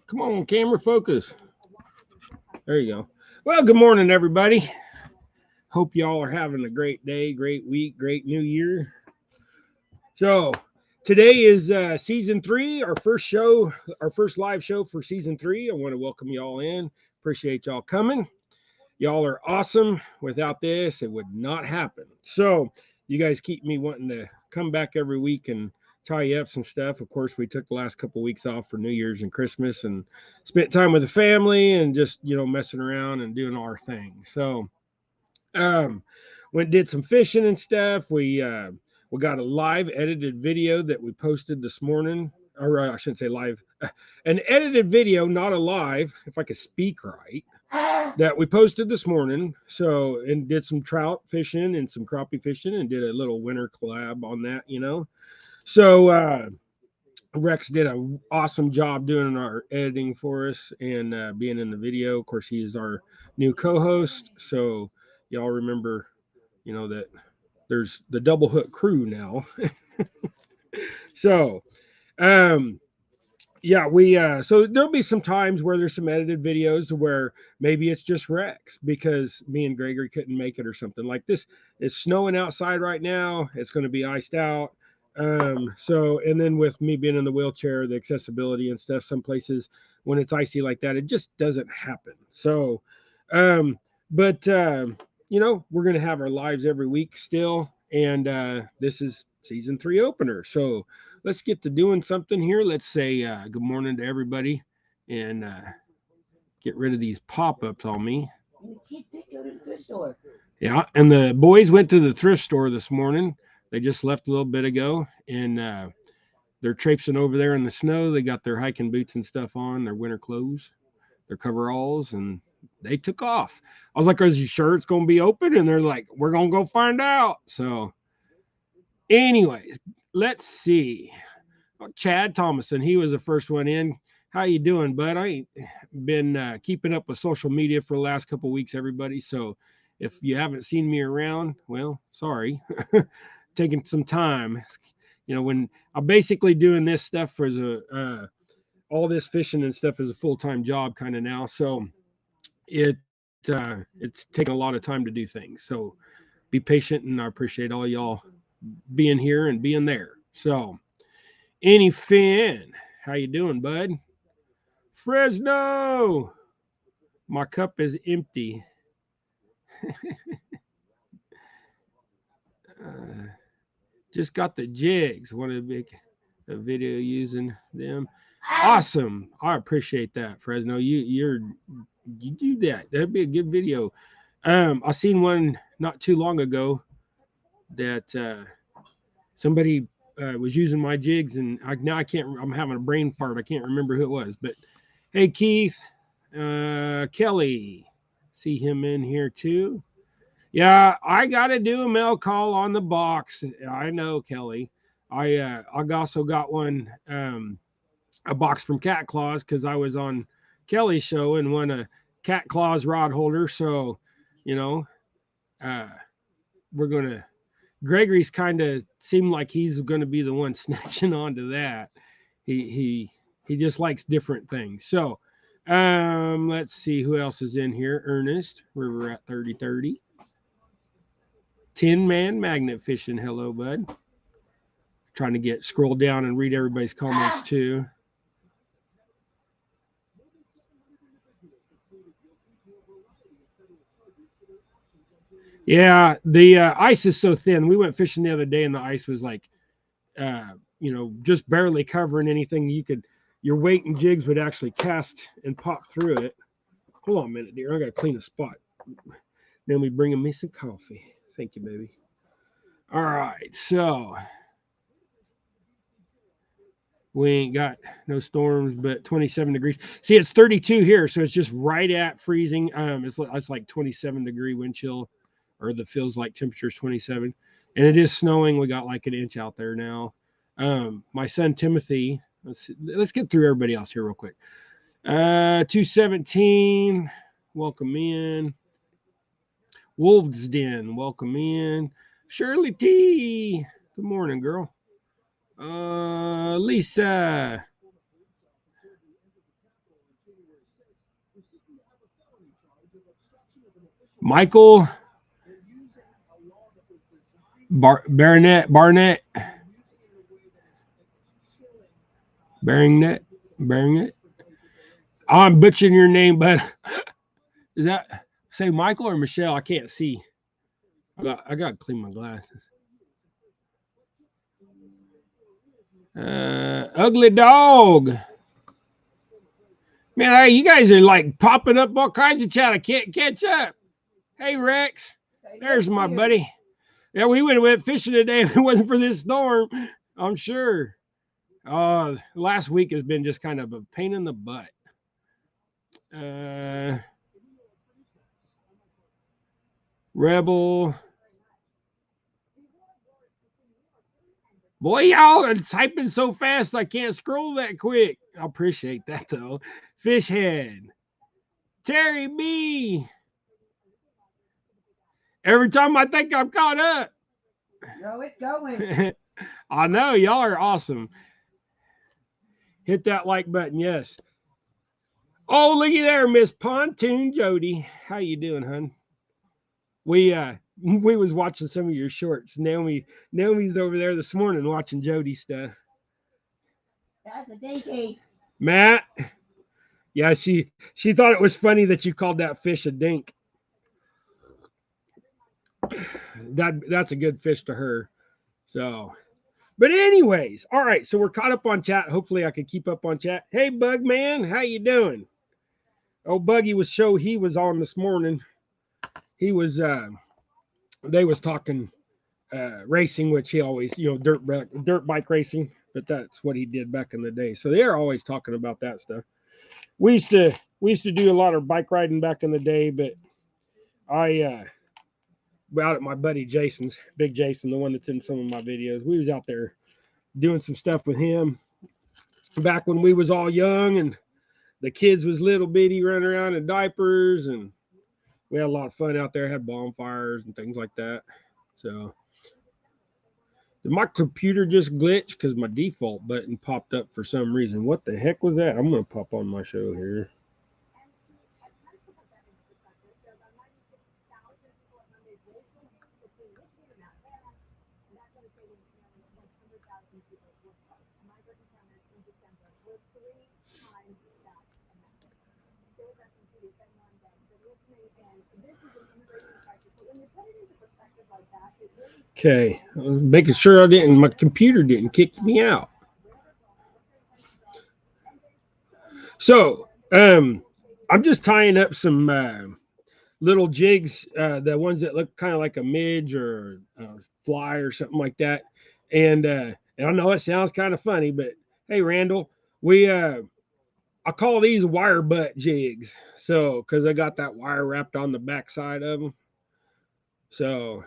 Come on, camera focus. There you go. Well, good morning, everybody. Hope y'all are having a great day, great week, great new year. So, today is season 3, our first show, our first live show for season 3. I want to welcome y'all in. Appreciate y'all coming. Y'all are awesome. Without this, it would not happen. So, you guys keep me wanting to come back every week and tie you up some stuff. Of course, we took the last couple of weeks off for New Year's and Christmas and spent time with the family and just, messing around and doing our thing. So, um, went did some fishing and stuff. We got a live edited video that we posted this morning, or I shouldn't say live, an edited video, not a live, if I could speak right, that we posted this morning. So, and did some trout fishing and some crappie fishing and did a little winter collab on that. So, Rex did an awesome job doing our editing for us and being in the video. Of course, he is our new co-host. So, y'all remember, that there's the double hook crew now. So, um, yeah, we so there'll be some times where there's some edited videos to where maybe it's just Rex because me and Gregory couldn't make it or something like this. It's snowing outside right now. It's going to be iced out. So and then with me being in the wheelchair, the accessibility and stuff, some places when it's icy like that, it just doesn't happen. So um but we're gonna have our lives every week still, and this is season 3 opener. So let's get to doing something here. Let's say good morning to everybody and get rid of these pop-ups on me. Yeah, and the boys went to the thrift store this morning. They just left a little bit ago, and they're traipsing over there in the snow. They got their hiking boots and stuff on, their winter clothes, their coveralls, and they took off. I was like, "Are you sure it's going to be open?" And they're like, "We're going to go find out." So, anyways, let's see. Chad Thomason, he was the first one in. How you doing, bud? I ain't been keeping up with social media for the last couple of weeks, everybody. So if you haven't seen me around, well, sorry. Taking some time. When I'm basically doing this stuff for all this fishing and stuff is a full-time job kind of now. So it's taking a lot of time to do things. So be patient, and I appreciate all y'all being here and being there. So any Finn, how you doing, bud? Fresno, my cup is empty. uh, just got the jigs. Want to make a video using them? Awesome. I appreciate that, Fresno. You do that. That'd be a good video. I seen one not too long ago that somebody was using my jigs, and now I can't. I'm having a brain fart. I can't remember who it was, but hey, Keith, Kelly, see him in here too. Yeah, I got to do a mail call on the box. I know, Kelly. I also got one a box from Cat Claws because I was on Kelly's show and won a Cat Claws rod holder. So, you know, uh, we're gonna. Gregory's kind of seemed like he's going to be the one snatching onto that. He just likes different things. So, let's see who else is in here. Ernest, River at 3030. Tin Man Magnet Fishing. Hello, bud. Trying to scroll down and read everybody's comments too. Yeah, the ice is so thin. We went fishing the other day, and the ice was like, just barely covering anything. Your weight and jigs would actually cast and pop through it. Hold on a minute, dear. I gotta clean a spot. Then we bringing me some coffee. Thank you, baby. All right, so we ain't got no storms, but 27 degrees. See, it's 32 here, so it's just right at freezing. It's like 27-degree wind chill, or the feels like temperature's 27, and it is snowing. We got like an inch out there now. My son Timothy. Let's get through everybody else here real quick. 217. Welcome in. Wolves Den. Welcome in. Shirley T. Good morning, girl. Lisa. Michael Barnett. Barringnet. I'm butchering your name, but is that say Michael or Michelle? I can't see. I got to clean my glasses. Ugly dog. Man, you guys are like popping up all kinds of chat. I can't catch up. Hey, Rex. There's my buddy. Yeah, we would have went fishing today if it wasn't for this storm. I'm sure. Last week has been just kind of a pain in the butt. Rebel. Boy, y'all are typing so fast I can't scroll that quick. I appreciate that though. Fishhead. Terry B. Every time I think I'm caught up. No, it's going. I know, y'all are awesome. Hit that like button, yes. Oh, looky there, Miss Pontoon Jody. How you doing, hun? We was watching some of your shorts. Naomi's over there this morning watching Jody stuff. That's a dinky. Matt. Yeah, she thought it was funny that you called that fish a dink. That's a good fish to her. So, but anyways, all right. So we're caught up on chat. Hopefully, I can keep up on chat. Hey, Bug Man, how you doing? Oh, Buggy he was on this morning. He was they was talking racing, which he always dirt bike racing, but that's what he did back in the day. So they're always talking about that stuff. We used to do a lot of bike riding back in the day, but I out at my buddy Jason's, Big Jason, the one that's in some of my videos. We was out there doing some stuff with him back when we was all young and the kids was little bitty running around in diapers, and we had a lot of fun out there, had bonfires and things like that. So did my computer just glitch because my default button popped up for some reason? What the heck was that? I'm gonna pop on my show here. Okay, I was making sure my computer didn't kick me out. So, I'm just tying up some little jigs, the ones that look kind of like a midge or a fly or something like that. And I know it sounds kind of funny, but hey, Randall, I call these wire butt jigs. So, because I got that wire wrapped on the backside of them. So,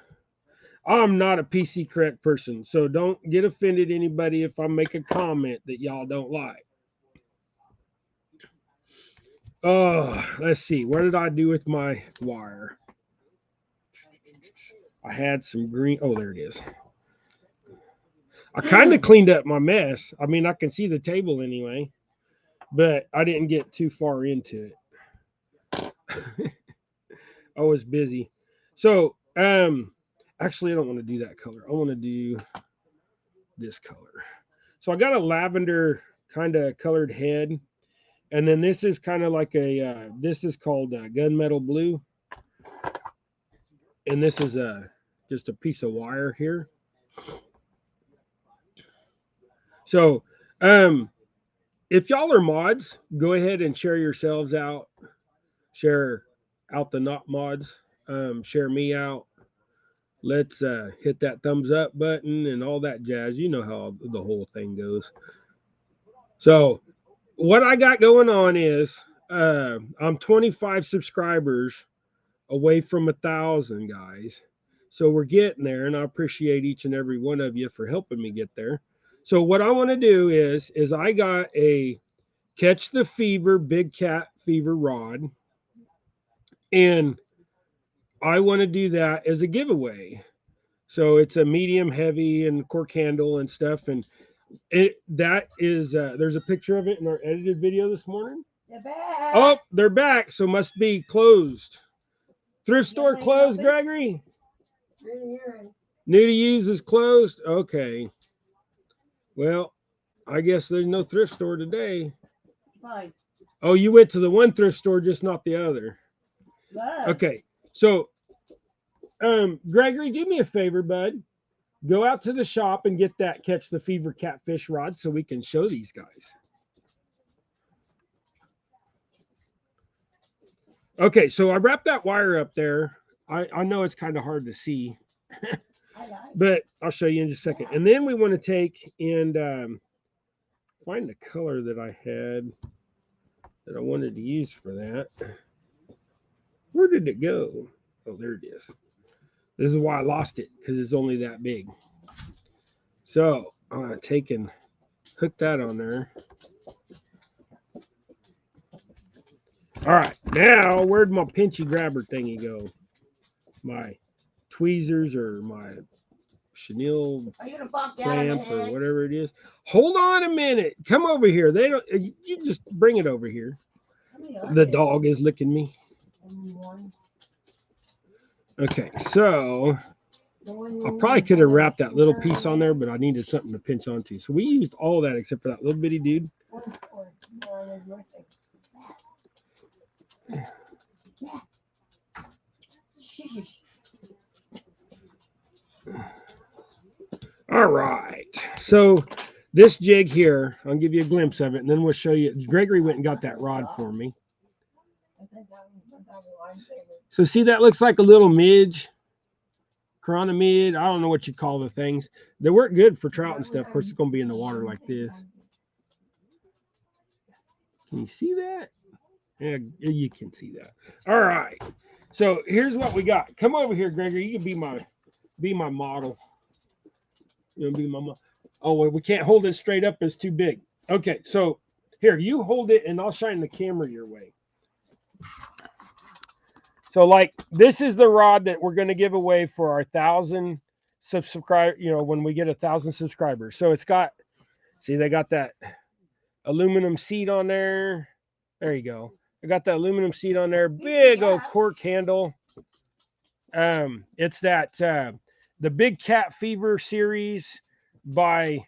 I'm not a PC correct person. So, don't get offended, anybody, if I make a comment that y'all don't like. Oh, let's see. What did I do with my wire? I had some green. Oh, there it is. I kind of cleaned up my mess. I mean, I can see the table anyway, but I didn't get too far into it. I was busy. So, actually, I don't want to do that color. I want to do this color. So I got a lavender kind of colored head, and then this is kind of like this is called gunmetal blue, and this is just a piece of wire here. So, if y'all are mods, go ahead and share yourselves out. Share out the not mods. Share me out. Let's hit that thumbs up button and all that jazz. You know how the whole thing goes. So, what I got going on is I'm 25 subscribers away from 1,000, guys. So we're getting there, and I appreciate each and every one of you for helping me get there. So what I want to do is I got a Catch the Fever Big Cat Fever rod, and I want to do that as a giveaway. So it's a medium heavy and cork handle and stuff. And That is, there's a picture of it in our edited video this morning. They're back. Oh, they're back, so must be closed. Thrift store ain't closed, open? Gregory? Really here. New to use is closed? Okay. Well, I guess there's no thrift store today. Fine. Oh, you went to the one thrift store, just not the other. Love. Okay. So, Gregory, do me a favor, bud. Go out to the shop and get that Catch the Fever catfish rod so we can show these guys. Okay, so I wrapped that wire up there. I know it's kind of hard to see, I like. but I'll show you in just a second. And then we want to take and find the color that I had that I wanted to use for that. Where did it go? Oh, there it is. This is why I lost it, because it's only that big. So I'm going to take and hook that on there. All right, now where'd my pinchy grabber thingy go? My tweezers or my chenille Are you gonna bump down on clamp the or head? whatever it is. Hold on a minute. Come over here. They don't. You just bring it over here. How many are The there? dog is licking me. Only one. Okay, so The one I you probably need could have for the wrapped that little finger piece on there, but I needed something to pinch onto. So we used all that except for that little bitty dude. One's for your thing. Yeah. Shush. All right. So this jig here, I'll give you a glimpse of it, and then we'll show you. Gregory went and got that rod for me. I think that was my favorite. So see, that looks like a little midge, chironomid. I don't know what you call the things. They work good for trout and stuff. Of course, it's going to be in the water like this. Can you see that? Yeah, you can see that. All right. So here's what we got. Come over here, Gregory. You can be my model. You know, be my model. Oh, well, we can't hold it straight up. It's too big. Okay, so here, you hold it, and I'll shine the camera your way. So, like, this is the rod that we're going to give away for our 1,000 subscribers. You know, when we get 1,000 subscribers. So it's got, see, they got that aluminum seat on there. There you go. I got that aluminum seat on there. Big old cork handle. It's that the Big Cat Fever series by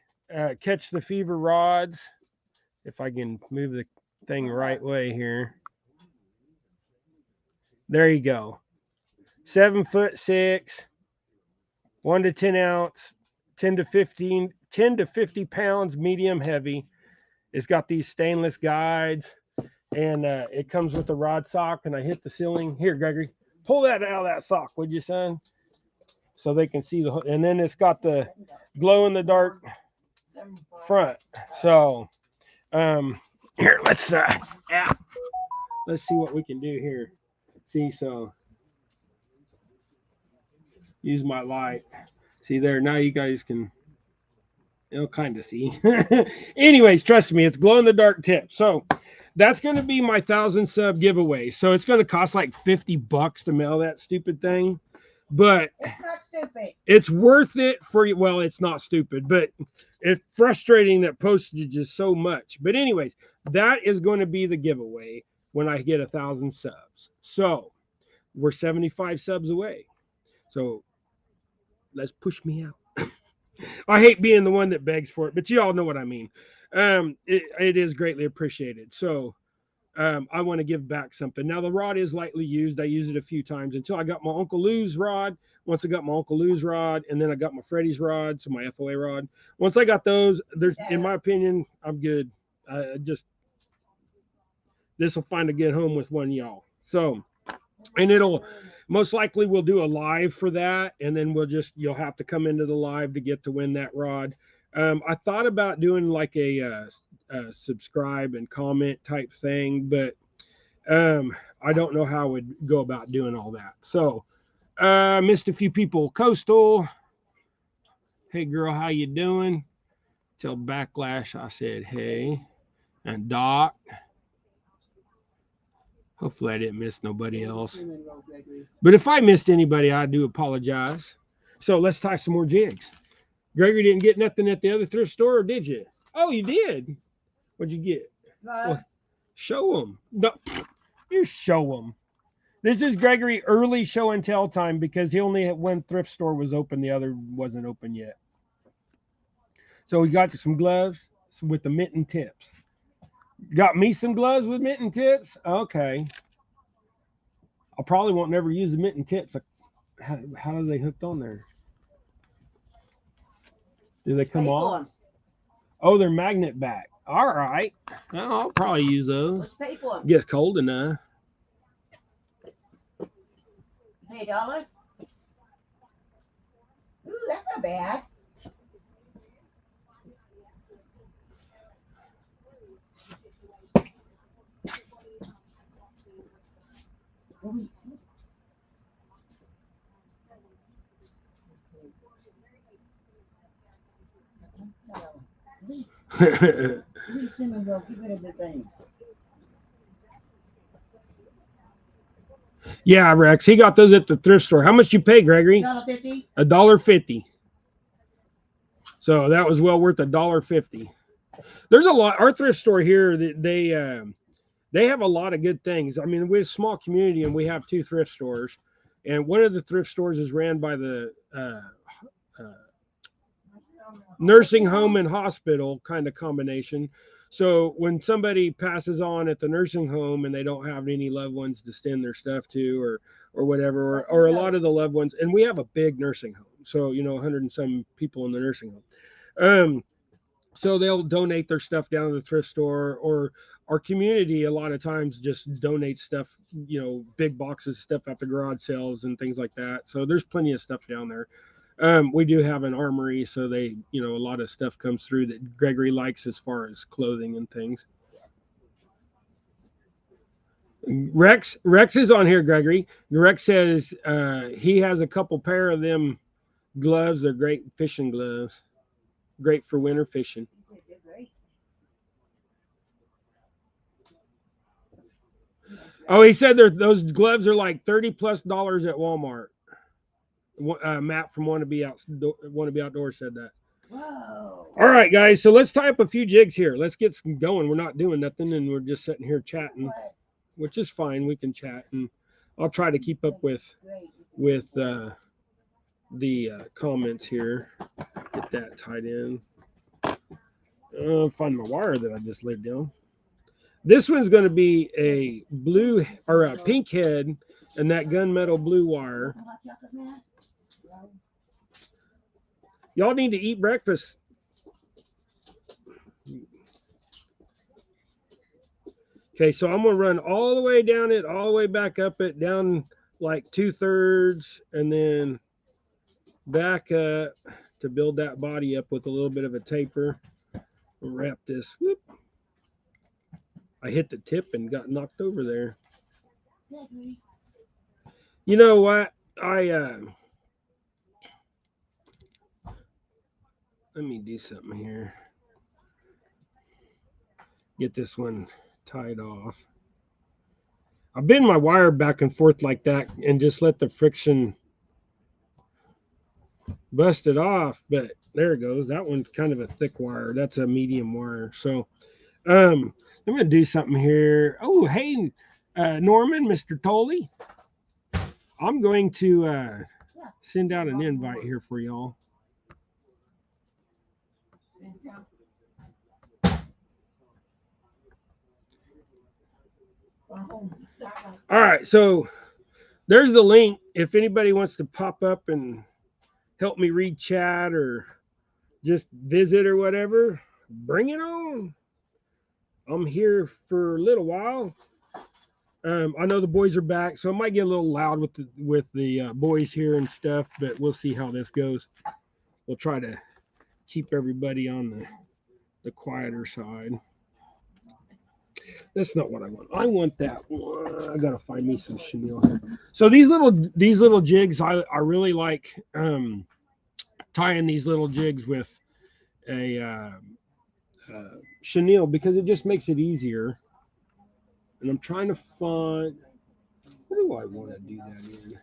Catch the Fever rods. If I can move the thing the right way here. There you go. 7'6", 1 to 10 ounce, 10 to 50 pounds, medium heavy. It's got these stainless guides, and it comes with a rod sock. And I hit the ceiling. Here, Gregory, pull that out of that sock, would you, son? So they can see the. And then it's got the glow in the dark front. So, here, let's see what we can do here. See, so use my light. See there, now you guys can, kind of see. Anyways, trust me, it's glow in the dark tip. So that's going to be my 1,000 sub giveaway. So it's going to cost like $50 to mail that stupid thing, but it's not stupid. It's worth it for you. Well, it's not stupid, but it's frustrating that postage is so much. But anyways, that is going to be the giveaway when I get 1,000 subs. So we're 75 subs away. So let's push me out. I hate being the one that begs for it, but you all know what I mean. It is greatly appreciated. So I want to give back something. Now, the rod is lightly used. I used it a few times until I got my Uncle Lou's rod. Once I got my Uncle Lou's rod, and then I got my Freddy's rod, so my FOA rod. Once I got those, in my opinion, I'm good. This will find a good home with one y'all. So, and it'll most likely we'll do a live for that, and then you'll have to come into the live to get to win that rod. I thought about doing like a subscribe and comment type thing, but I don't know how I would go about doing all that. So missed a few people. Coastal, hey girl, how you doing? Till Backlash, I said hey. And Doc, hopefully I didn't miss nobody else. But if I missed anybody, I do apologize. So let's tie some more jigs. Gregory didn't get nothing at the other thrift store, or did you? Oh, you did. What'd you get? Gloves. Show them. No, you show them. This is Gregory early show and tell time because he only had one thrift store was open, the other wasn't open yet. So we got some gloves with the mitten tips. Got me some gloves with mitten tips? Okay. I probably won't never use the mitten tips. How are they hooked on there? Do they come off? Them. Oh, they're magnet back. All right. Well, I'll probably use those. Let's pay for them. Gets cold enough. Pay $1. Ooh, that's not bad. Ooh. We Simmons will get rid of the things. Yeah, Rex. He got those at the thrift store. How much you pay, Gregory? $1.50. $1.50. So that was well worth $1.50. There's a lot. Our thrift store here, they have a lot of good things. I mean, we're a small community and we have 2 thrift stores, and one of the thrift stores is ran by the nursing home and hospital kind of combination. So when somebody passes on at the nursing home and they don't have any loved ones to send their stuff to, or whatever, or a lot of the loved ones, and we have a big nursing home, so 100 and some people in the nursing home. So they'll donate their stuff down to the thrift store, or our community a lot of times just donates stuff, big boxes, stuff at the garage sales and things like that. So there's plenty of stuff down there. We do have an armory, so they, a lot of stuff comes through that Gregory likes as far as clothing and things. Rex is on here, Gregory. Rex says he has a couple pair of them gloves. They're great fishing gloves, great for winter fishing. Oh, he said those gloves are like $30+ at Walmart. Matt from Wannabe Outdoors said that. Whoa. All right, guys. So let's tie up a few jigs here. Let's get some going. We're not doing nothing, and we're just sitting here chatting, which is fine. We can chat, and I'll try to keep up with the comments here. Get that tied in. Find my wire that I just laid down. This one's going to be a blue or a pink head and that gunmetal blue wire. Y'all need to eat breakfast. Okay, so I'm going to run all the way down it, all the way back up it, down like 2/3, and then back up to build that body up with a little bit of a taper. Wrap this. Whoop. I hit the tip and got knocked over there. You know what? Let me do something here. Get this one tied off. I bend my wire back and forth like that and just let the friction bust it off, but there it goes. That one's kind of a thick wire. That's a medium wire. So I'm going to do something here. Oh, hey, Norman, Mr. Tolley. I'm going to send out an invite here for y'all. All right, so there's the link. If anybody wants to pop up and help me read chat or just visit or whatever, bring it on. I'm here for a little while. I know the boys are back, so it might get a little loud with the boys here and stuff, but we'll see how this goes. We'll try to keep everybody on the quieter side. That's not what I want. I want that one. I gotta find me some chenille here. So these little jigs, I really like tying these little jigs with a chenille because it just makes it easier. And I'm trying to find, where do I want to do that in?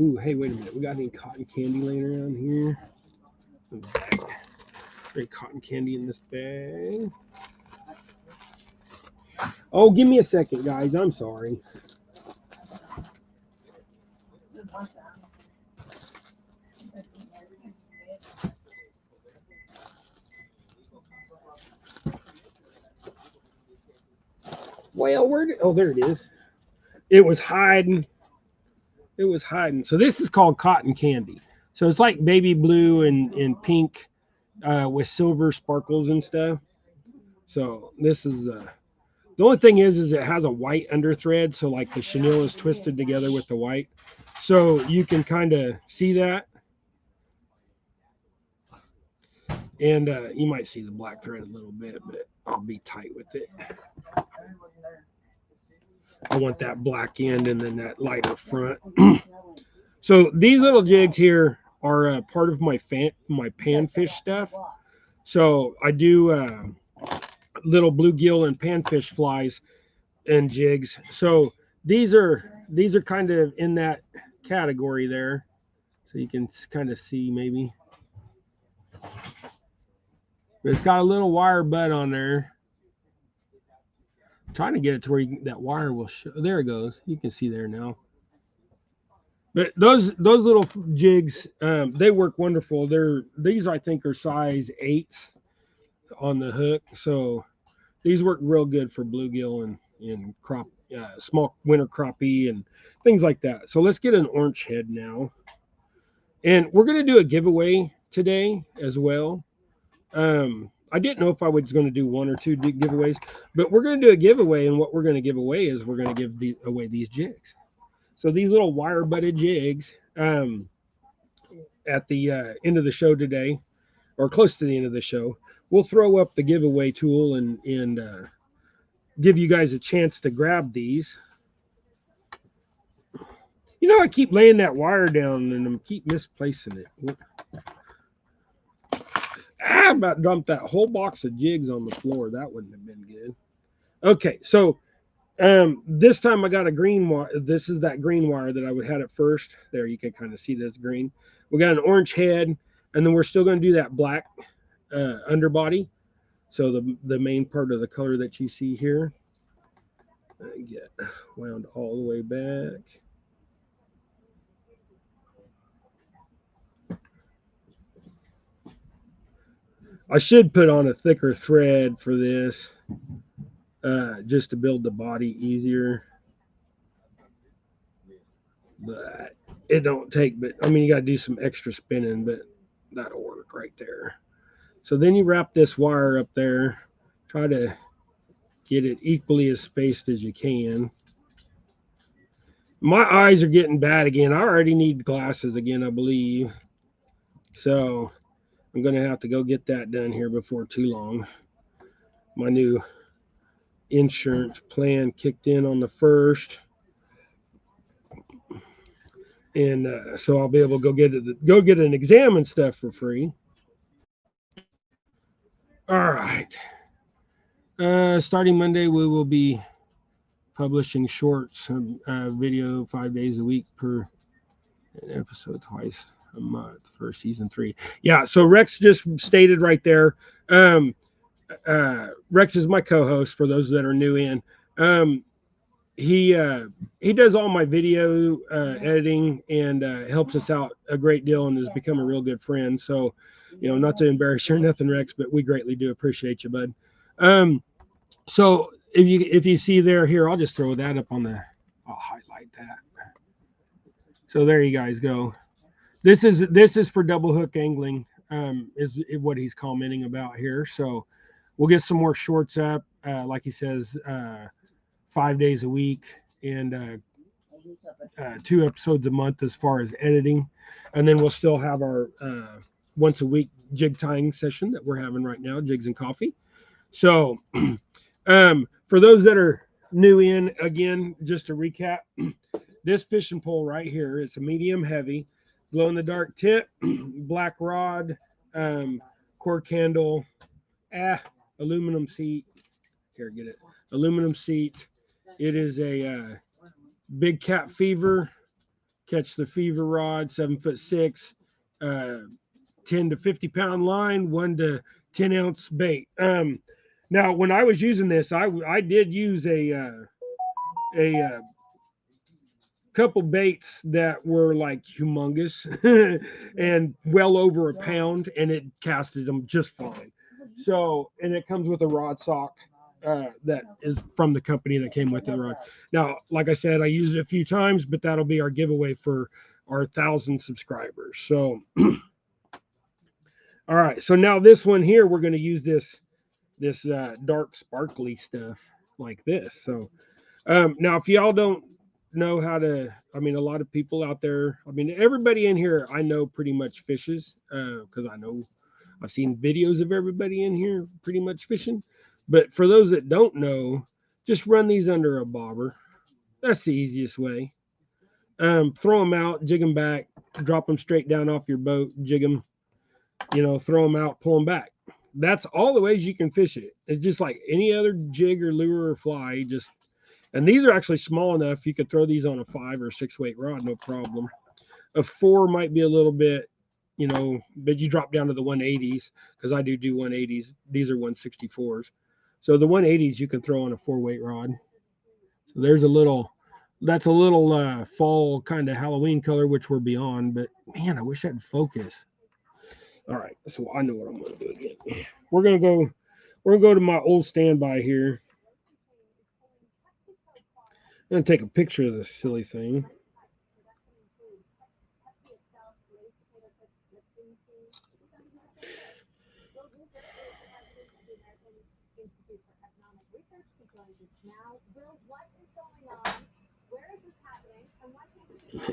Ooh, hey, wait a minute. We got any cotton candy laying around here? bag. Great cotton candy in this bag. Oh, give me a second, guys. I'm sorry. Well, where did, oh, there it is. It was hiding. It was hiding. So this is called cotton candy. So it's like baby blue and pink with silver sparkles and stuff. So this is the only thing is it has a white under thread. So like the chenille is twisted together with the white. So you can kind of see that. And you might see the black thread a little bit, but I'll be tight with it. I want that black end and then that lighter front. So these little jigs here are part of my panfish stuff. So I do little bluegill and panfish flies and jigs. So these are kind of in that category there. So you can kind of see maybe. But it's got a little wire butt on there. I'm trying to get it to where that wire will show. There it goes. You can see there now. But those little jigs, they work wonderful. These I think are size 8s on the hook, so these work real good for bluegill and crop, small winter crappie and things like that. So let's get an orange head now, and we're gonna do a giveaway today as well. I didn't know if I was going to do 1 or 2 giveaways, but we're going to do a giveaway, and what we're going to give away is we're going to give away these jigs. So these little wire butted jigs at the end of the show today, or close to the end of the show, we'll throw up the giveaway tool and give you guys a chance to grab these. You know, I keep laying that wire down and I keep misplacing it. I about dumped that whole box of jigs on the floor. That wouldn't have been good. Okay, so this time I got a green wire. This is that green wire that I had at first. There, you can kind of see this green. We got an orange head, and then we're still going to do that black underbody. So the main part of the color that you see here. Get wound all the way back. I should put on a thicker thread for this, just to build the body easier. But it don't take, but I mean, you got to do some extra spinning, but that'll work right there. So then you wrap this wire up there, try to get it equally as spaced as you can. My eyes are getting bad again. I already need glasses again, I believe. So I'm going to have to go get that done here before too long. My new insurance plan kicked in on the 1st. And so I'll be able to go get an exam and stuff for free. All right. Starting Monday, we will be publishing shorts, video 5 days a week per episode, twice a month for season 3. Yeah. So Rex just stated right there. Rex is my co-host for those that are new in. He does all my video editing and helps us out a great deal and has become a real good friend. So, you know, not to embarrass you or nothing, Rex, but we greatly do appreciate you, bud. So if you see there, here, I'll just throw that up on the. I'll highlight that. So there you guys go. This is for double hook angling. Is what he's commenting about here. So we'll get some more shorts up, like he says. 5 days a week and 2 episodes a month as far as editing, and then we'll still have our once a week jig tying session that we're having right now, Jigs and Coffee. So for those that are new in, again, just to recap, this fishing pole right here is a medium heavy, glow in the dark tip, black rod, cord candle, aluminum seat. Here, get it. Aluminum seat. It is a big cat fever, catch the fever rod, 7'6", 10 to 50 pound line, 1 to 10 ounce bait. Now when I was using this, I did use a couple baits that were like humongous and well over a pound, and it casted them just fine. So, and it comes with a rod sock that is from the company that came with the rod. Now, like I said, I used it a few times, but that'll be our giveaway for our 1,000 subscribers. So, all right. So now this one here, we're going to use this dark sparkly stuff like this. So now, if y'all don't know how to, I mean, a lot of people out there, I mean, everybody in here, I know pretty much fishes because I know I've seen videos of everybody in here pretty much fishing. But for those that don't know, just run these under a bobber. That's the easiest way. Throw them out, jig them back, drop them straight down off your boat, jig them, throw them out, pull them back. That's all the ways you can fish it. It's just like any other jig or lure or fly. And these are actually small enough you could throw these on a 5 or 6 weight rod, no problem. A 4 might be a little bit, but you drop down to the 180s because I do 180s. These are 164s. So the 180s you can throw on a 4 weight rod. So that's a little fall kind of Halloween color, which we're beyond. But man, I wish I'd focus. All right, so I know what I'm going to do again. We're going to go to my old standby here. I'm going to take a picture of this silly thing.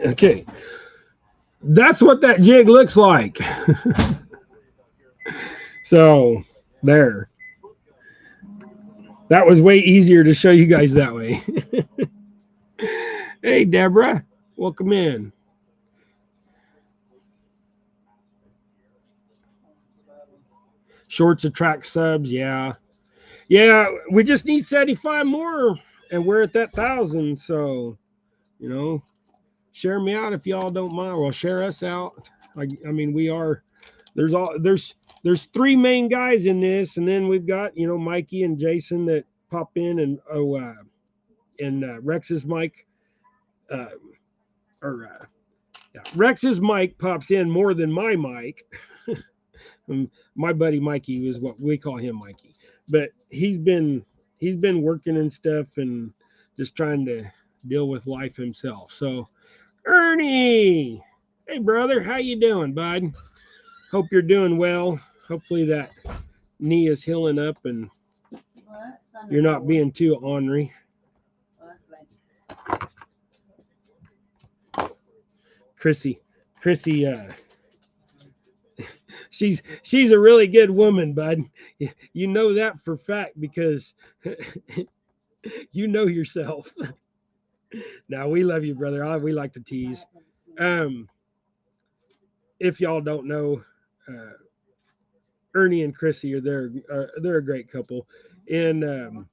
Okay, that's what that jig looks like. So there, that was way easier to show you guys that way. Hey Deborah, welcome in. Shorts attract subs, yeah, we just need 75 more and we're at that 1,000. So share me out if y'all don't mind. Well, share us out. I mean, we are. There's 3 main guys in this, and then we've got Mikey and Jason that pop in, and Rex's mic, Rex's mic pops in more than my mic. My buddy Mikey is what we call him, Mikey, but he's been working and stuff and just trying to deal with life himself. So Ernie, hey brother, how you doing, bud? Hope you're doing well. Hopefully that knee is healing up and you're not being too ornery. Chrissy, she's a really good woman, bud. You know that for fact because you know yourself. Now we love you, brother. We like to tease. If y'all don't know, Ernie and Chrissy they're a great couple, and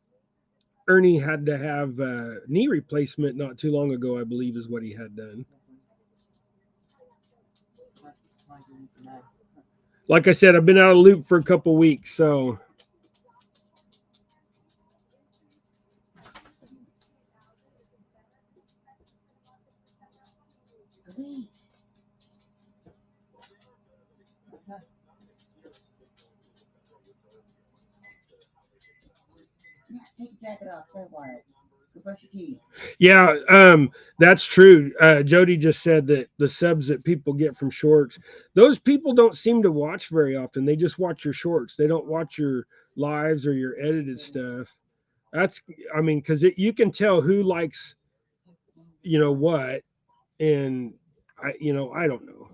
Ernie had to have knee replacement not too long ago, I believe, is what he had done. Like I said, I've been out of the loop for a couple weeks, so. Take your jacket off. Stay quiet. Go brush your teeth. Yeah, that's true. Jody just said that the subs that people get from shorts, those people don't seem to watch very often. They just watch your shorts. They don't watch your lives or your edited stuff. I mean, because you can tell who likes, what, and I don't know,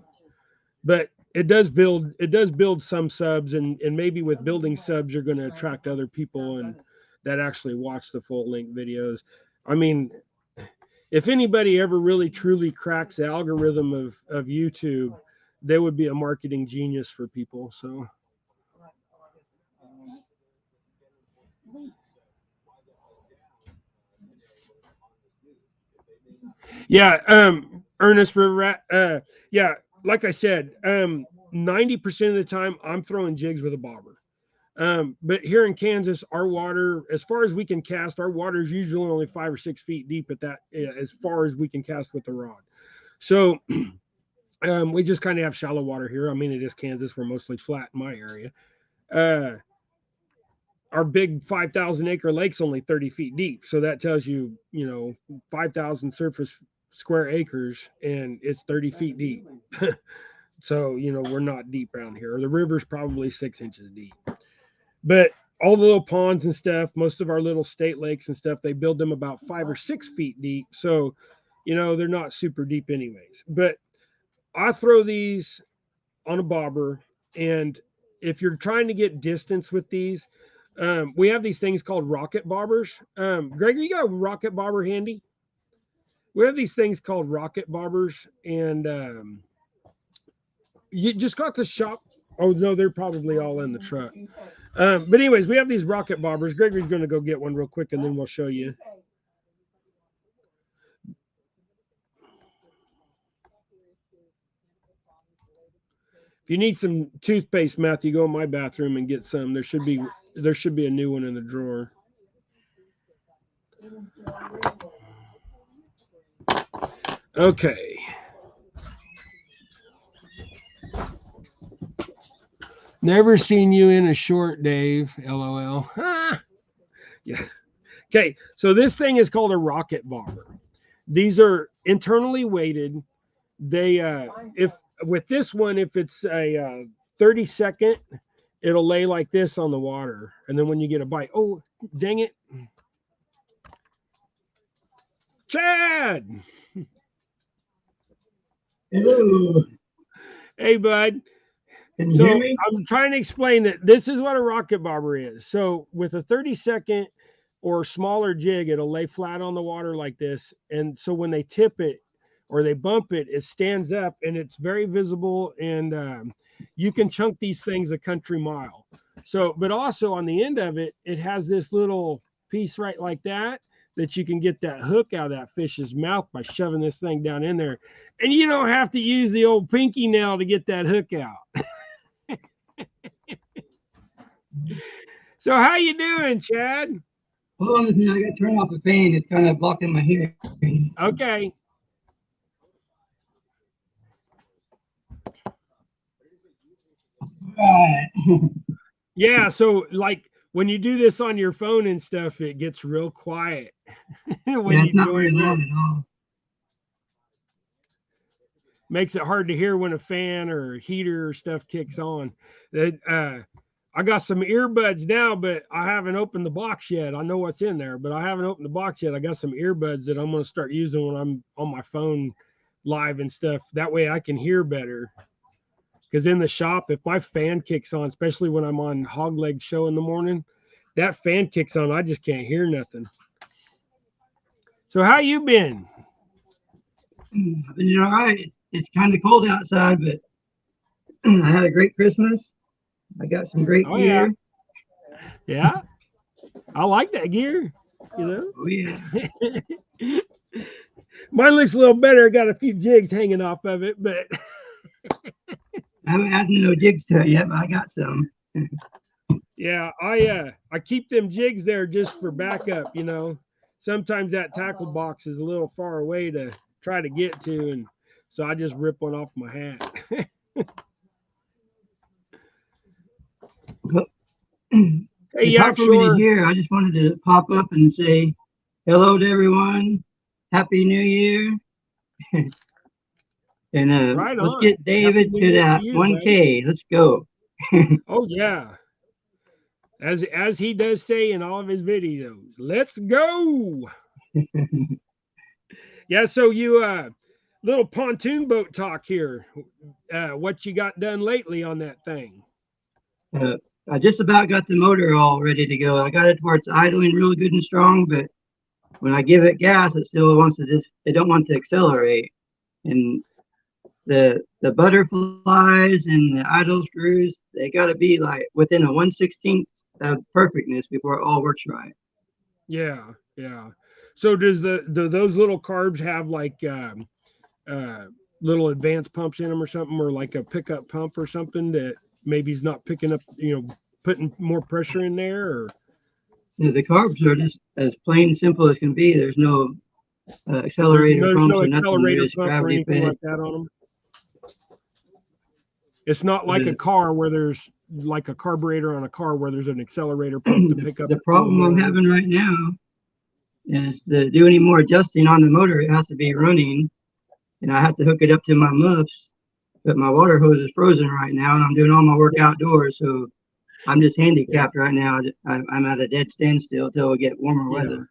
but it does build some subs, and maybe with building subs, you're going to attract other people and that actually watch the full length videos. I mean, if anybody ever really truly cracks the algorithm of YouTube, they would be a marketing genius for people. So yeah, Ernest for yeah, like I said, 90% of the time I'm throwing jigs with a bobber. But here in Kansas, our water, as far as we can cast, our water is usually only 5 or 6 feet deep at that, as far as we can cast with the rod. So we just kind of have shallow water here. I mean, it is Kansas. We're mostly flat in my area. Uh, our big 5,000 acre lake's only 30 feet deep. So that tells you, 5,000 surface square acres and it's 30 feet deep. So, we're not deep around here. The river's probably 6 inches deep. But all the little ponds and stuff, most of our little state lakes and stuff, they build them about 5 or 6 feet deep. So, they're not super deep anyways. But I throw these on a bobber. And if you're trying to get distance with these, we have these things called rocket bobbers. Gregory, you got a rocket bobber handy? We have these things called rocket bobbers. And you just got to shop. Oh, no, they're probably all in the truck. But anyways, we have these rocket bobbers. Gregory's going to go get one real quick, and then we'll show you. If you need some toothpaste, Matthew, go in my bathroom and get some. There should be a new one in the drawer. Okay. Never seen you in a short, Dave. LOL. Yeah. Okay. So this thing is called a rocket bobber. These are internally weighted. They if with this one, if it's a 30-second, it'll lay like this on the water, and then when you get a bite, oh dang it, Chad. Hello. Hey, bud. Can you hear me? I'm trying to explain that this is what a rocket bobber is. So with a 30-second or smaller jig, it'll lay flat on the water like this. And so when they tip it or they bump it, it stands up and it's very visible. And you can chunk these things a country mile. So, but also on the end of it, it has this little piece right like that you can get that hook out of that fish's mouth by shoving this thing down in there. And you don't have to use the old pinky nail to get that hook out. So how you doing, Chad? Hold on a minute. I got to turn off the fan. It's kind of blocking my hearing. Okay. Right. Yeah, so like when you do this on your phone and stuff, it gets real quiet. It's not very loud at all. Makes it hard to hear when a fan or heater or stuff kicks on. I got some earbuds now, but I haven't opened the box yet. I know what's in there, but I haven't opened the box yet. I got some earbuds that I'm going to start using when I'm on my phone live and stuff. That way I can hear better. Because in the shop, if my fan kicks on, especially when I'm on Hog Leg Show in the morning, that fan kicks on, I just can't hear nothing. So how you been? I've been all right. It's kind of cold outside, but I had a great Christmas. I got some great gear. Yeah. I like that gear, you know. Oh, yeah. Mine looks a little better. I got a few jigs hanging off of it, but I haven't had no jigs to it yet, but I got some. Yeah, I keep them jigs there just for backup, you know. Sometimes that tackle box is a little far away to try to get to, and so I just rip one off my hat. Hey, yeah, sure. Here, I just wanted to pop up and say hello to everyone. Happy New Year. And right let's on. get David to that 1K. Right? Let's go. Oh yeah. As he does say in all of his videos, let's go. Yeah, so you little pontoon boat talk here. What you got done lately on that thing? I just about got the motor all ready to go. I got it where it's idling real good and strong, but when I give it gas, it still wants to it don't want to accelerate. And the butterflies and the idle screws, they got to be like within a 1/16th of perfectness before it all works right. Yeah. So do those little carbs have like little advanced pumps in them or something, or like a pickup pump or something that maybe he's not picking up, putting more pressure in there? Or The carbs are just as plain simple as can be. There's no there's accelerator pumps no or nothing. They're accelerator just pump or gravity anything fed. like that on them? It's not like a The, car where there's like a carburetor on a car where there's an accelerator pump to pick up. the problem I'm having right now is to do any more adjusting on the motor, it has to be running, and I have to hook it up to my muffs. But my water hose is frozen right now, and I'm doing all my work outdoors, so I'm just handicapped right now. I'm at a dead standstill till we get warmer weather.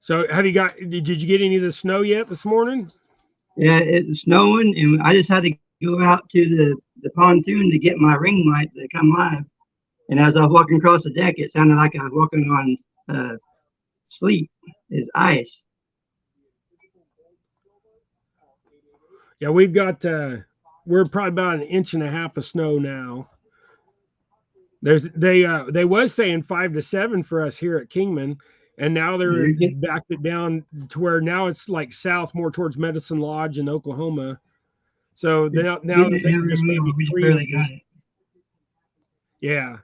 So did you get any of the snow yet this morning? Yeah, it's snowing, and I just had to go out to the pontoon to get my ring light to come live. And as I was walking across the deck, it sounded like I was walking on sleep. It's ice. Yeah, we've got we're probably about 1.5 inches of snow now. They was saying 5 to 7 for us here at Kingman, and now they're backed it down to where now it's like south more towards Medicine Lodge in Oklahoma. So now they're just maybe 3 inches. Yeah.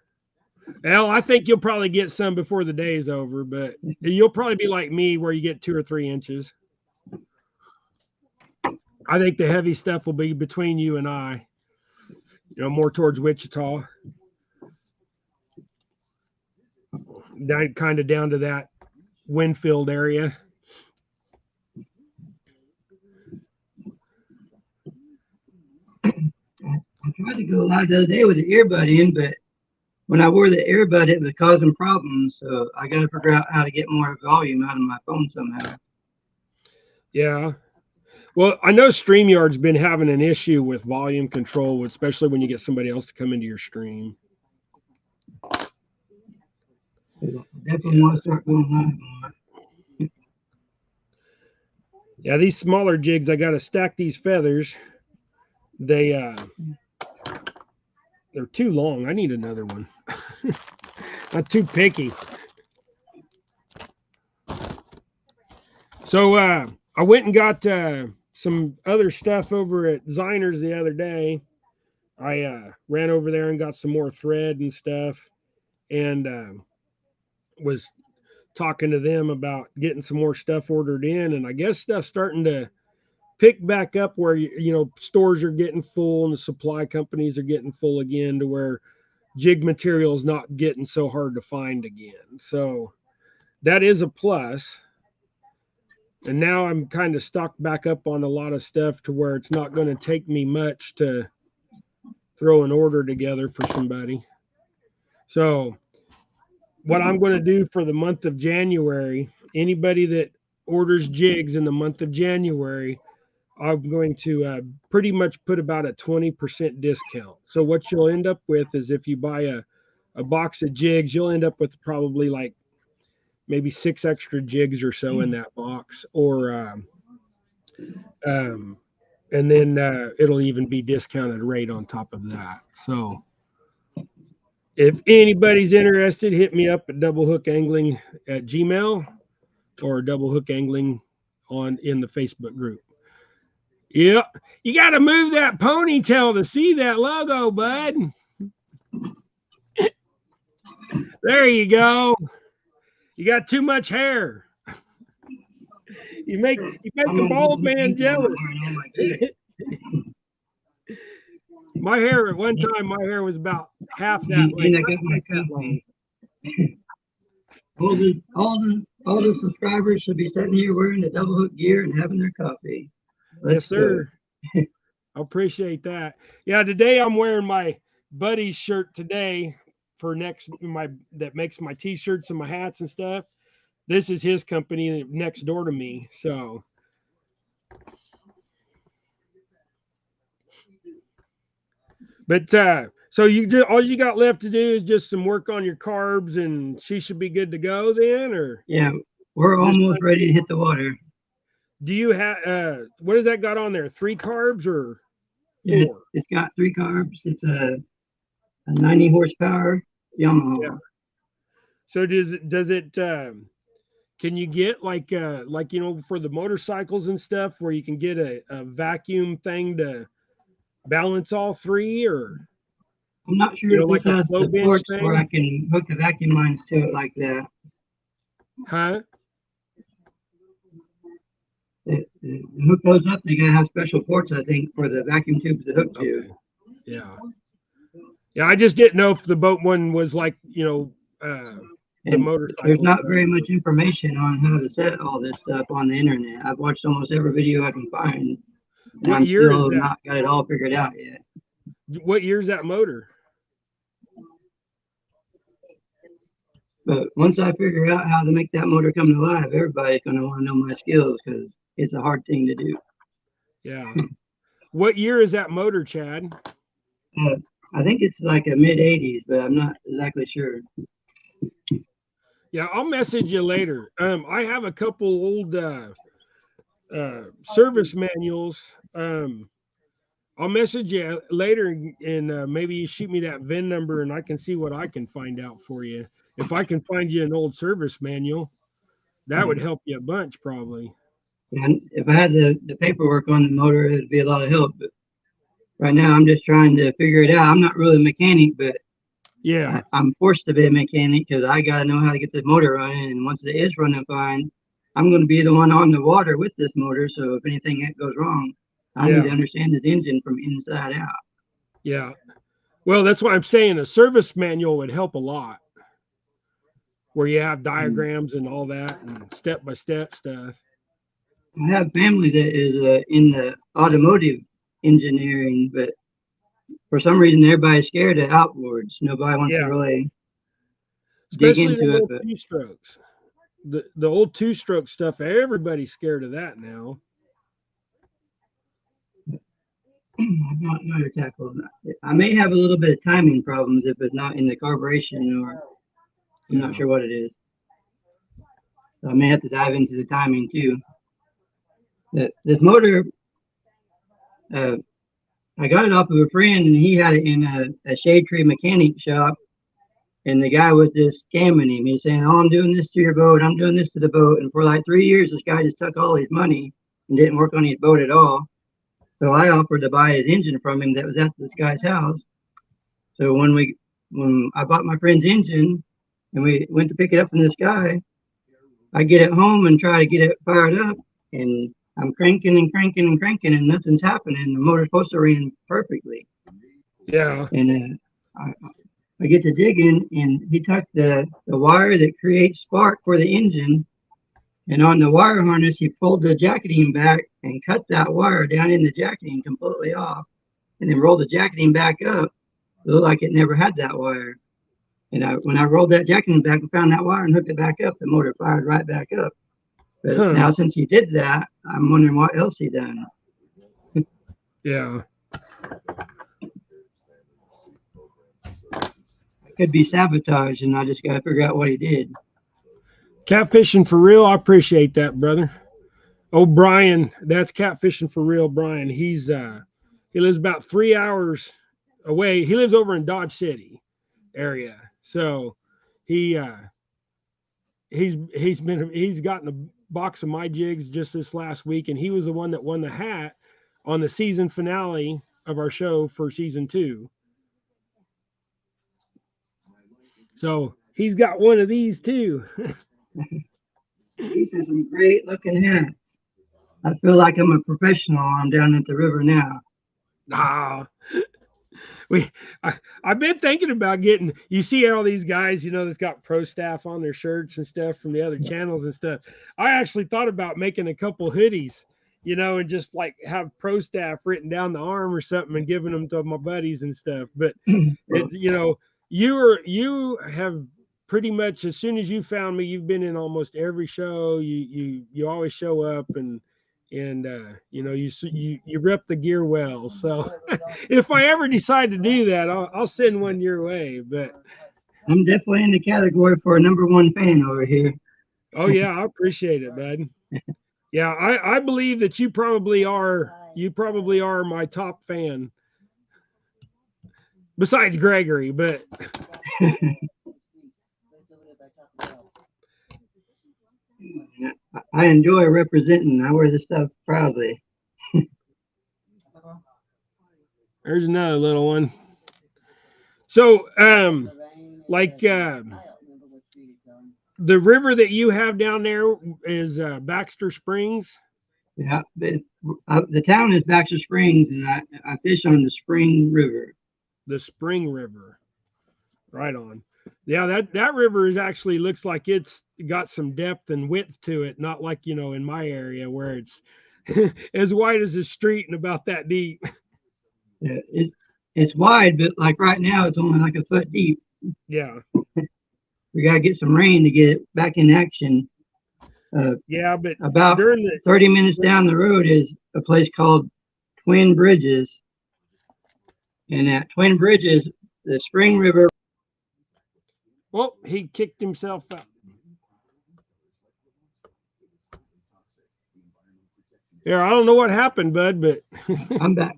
Well, I think you'll probably get some before the day is over, but you'll probably be like me where you get 2 or 3 inches. I think the heavy stuff will be between you and I, more towards Wichita. Kind of down to that Winfield area. I tried to go live the other day with the earbud in, but when I wore the earbud, it was causing problems. So I got to figure out how to get more volume out of my phone somehow. Yeah. Well, I know StreamYard's been having an issue with volume control, especially when you get somebody else to come into your stream. Definitely want to start going live. Yeah, these smaller jigs, I got to stack these feathers. They're too long. I need another one. Not too picky. So I went and got some other stuff over at Ziner's the other day. I ran over there and got some more thread and stuff, and was talking to them about getting some more stuff ordered in. And I guess stuff's starting to pick back up where stores are getting full and the supply companies are getting full again, to where jig material is not getting so hard to find again. So that is a plus. And now I'm kind of stocked back up on a lot of stuff to where it's not going to take me much to throw an order together for somebody. So what I'm going to do for the month of January, anybody that orders jigs in the month of January, I'm going to pretty much put about a 20% discount. So what you'll end up with is, if you buy a box of jigs, you'll end up with probably like maybe 6 extra jigs or so in that box, or and then it'll even be discounted rate on top of that. So if anybody's interested, hit me up at doublehooangling at Gmail, or Double Hook Angling in the Facebook group. Yeah, you got to move that ponytail to see that logo, bud. There you go. You got too much hair. You make a bald man jealous. My hair at one time, my hair was about half that length. All the subscribers should be sitting here wearing the Double Hook gear and having their coffee. Yes, sir. I appreciate that. Yeah, today I'm wearing my buddy's shirt today for that makes my t-shirts and my hats and stuff. This is his company next door to me. So but so all you got left to do is just some work on your carbs, and she should be good to go then? Or yeah, we're almost ready to hit the water. Do you have what has that got on there? 3 carbs or 4? Yeah, it's got 3 carbs. It's a 90 horsepower Yamaha. Yeah. So does it can you get like for the motorcycles and stuff where you can get a vacuum thing to balance all three, or I'm not sure if like this a has flow the bench ports where I thing? can hook the vacuum lines to it like that. Huh? To hook those up, they gotta have special ports, I think, for the vacuum tubes to hook to. Okay. Yeah. Yeah, I just didn't know if the boat one was like, the And there's motorcycle not stuff. very much information on how to set all this stuff on the internet. I've watched almost every video I can find, and What I'm year is still that? not got it all figured out yet. What year is that motor? But once I figure out how to make that motor come to life, everybody's gonna want to know my skills because it's a hard thing to do. Yeah. What year is that motor, Chad? Uh, I think it's like a mid '80s, but I'm not exactly sure. Yeah, I'll message you later. I have a couple old service manuals. I'll message you later, and maybe you shoot me that VIN number, and I can see what I can find out for you. If I can find you an old service manual, that would help you a bunch, probably. And if I had the paperwork on the motor, it'd be a lot of help. But right now, I'm just trying to figure it out. I'm not really a mechanic, but Yeah, I'm forced to be a mechanic because I got to know how to get this motor running. And once it is running fine, I'm going to be the one on the water with this motor. So if anything goes wrong, I need to yeah, understand this engine from inside out. yeah. Well, that's why I'm saying a service manual would help a lot, where you have And diagrams and all that, and step by step stuff. I have family that is in the automotive engineering, but for some reason, everybody's scared of outboards. Nobody wants to Yeah, really dig especially the into it, old but two strokes. The old two stroke stuff. Everybody's scared of that now. I've not know to tackle that. I may have a little bit of timing problems if it's not in the carburation, or I'm not Yeah, sure what it is. So I may have to dive into the timing too. This motor, uh, I got it off of a friend, and he had it in a shade tree mechanic shop. And the guy was just scamming him. He's saying, "Oh, I'm doing this to your boat. I'm doing this to the boat." And for like 3 years, this guy just took all his money and didn't work on his boat at all. So I offered to buy his engine from him that was at this guy's house. So when I bought my friend's engine and we went to pick it up from this guy, I get it home and try to get it fired up, and I'm cranking and cranking and cranking, and nothing's happening. The motor's supposed to run perfectly, yeah, and I get to digging, and he took the wire that creates spark for the engine, and on the wire harness, he pulled the jacketing back and cut that wire down in the jacketing completely off, and then rolled the jacketing back up. It looked like it never had that wire. And when I rolled that jacketing back and found that wire and hooked it back up, the motor fired right back up. But huh? now since he did that, I'm wondering what else he done. Yeah, It could be sabotage, and I just got to figure out what he did. catfishing for real. I appreciate that, brother. Oh, Brian, that's catfishing for real. Brian, he lives about 3 hours away. He lives over in Dodge City area, so he he's gotten a box of my jigs just this last week, and he was the one that won the hat on the season finale of our show for season 2. So he's got one of these too. These are some great looking hats. I feel like I'm a professional. I'm down at the river now. Ah, we I've been thinking about getting, you see all these guys, that's got pro staff on their shirts and stuff from the other channels and stuff. I actually thought about making a couple hoodies, and just like have pro staff written down the arm or something and giving them to my buddies and stuff. But Well, it's, you have pretty much, as soon as you found me, you've been in almost every show. You always show up, and you rep the gear well. So if I ever decide to do that, I'll send one your way. But I'm definitely in the category for a number one fan over here. oh yeah, I appreciate it, bud. Yeah, I believe that you probably are. You probably are my top fan, besides Gregory. But I enjoy representing. I wear this stuff proudly. There's another little one. So, like the river that you have down there is Baxter Springs. Yeah, the town is Baxter Springs, and I fish on the Spring River. The Spring River. Right on. Yeah, that river is actually looks like it's got some depth and width to it, not like, in my area where it's as wide as a street and about that deep. Yeah, it's wide, but like right now, it's only like a foot deep. Yeah. We gotta get some rain to get it back in action. Yeah, but About during the 30 minutes down the road is a place called Twin Bridges, and at Twin Bridges, the Spring River. oh, he kicked himself out. Yeah, I don't know what happened, bud, but I'm back.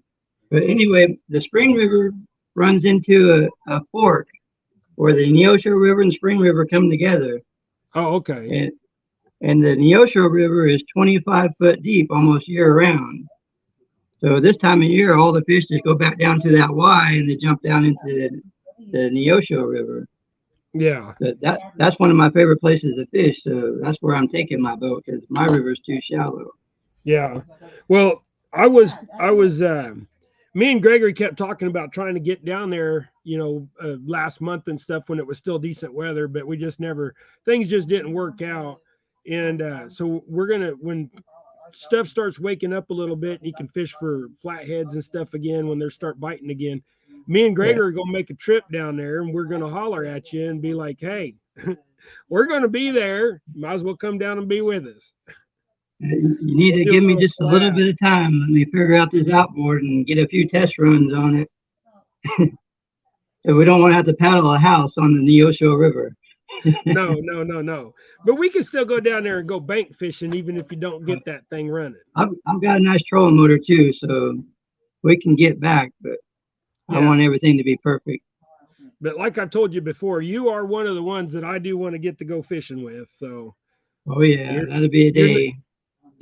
But anyway, the Spring River runs into a fork where the Neosho River and Spring River come together. oh, okay. And the Neosho River is 25 foot deep almost year round. So this time of year, all the fish just go back down to that Y and they jump down into the Neosho River. Yeah. But that's one of my favorite places to fish. So that's where I'm taking my boat because my river's too shallow. Yeah. Well, I was me and Gregory kept talking about trying to get down there, last month and stuff when it was still decent weather, but we just never, things just didn't work out. And so we're gonna, when stuff starts waking up a little bit and you can fish for flatheads and stuff again when they start biting again, me and Gregory are gonna make a trip down there and we're gonna holler at you and be like, hey, we're gonna be there. Might as well come down and be with us. You need to give me just a little bit of time. Let me figure out this outboard and get a few test runs on it. So we don't want to have to paddle a house on the Neosho River. No. But we can still go down there and go bank fishing, even if you don't get that thing running. I've got a nice trolling motor too, so we can get back, but I want everything to be perfect. But like I've told you before, you are one of the ones that I do want to get to go fishing with. So, oh yeah, that'll be a day.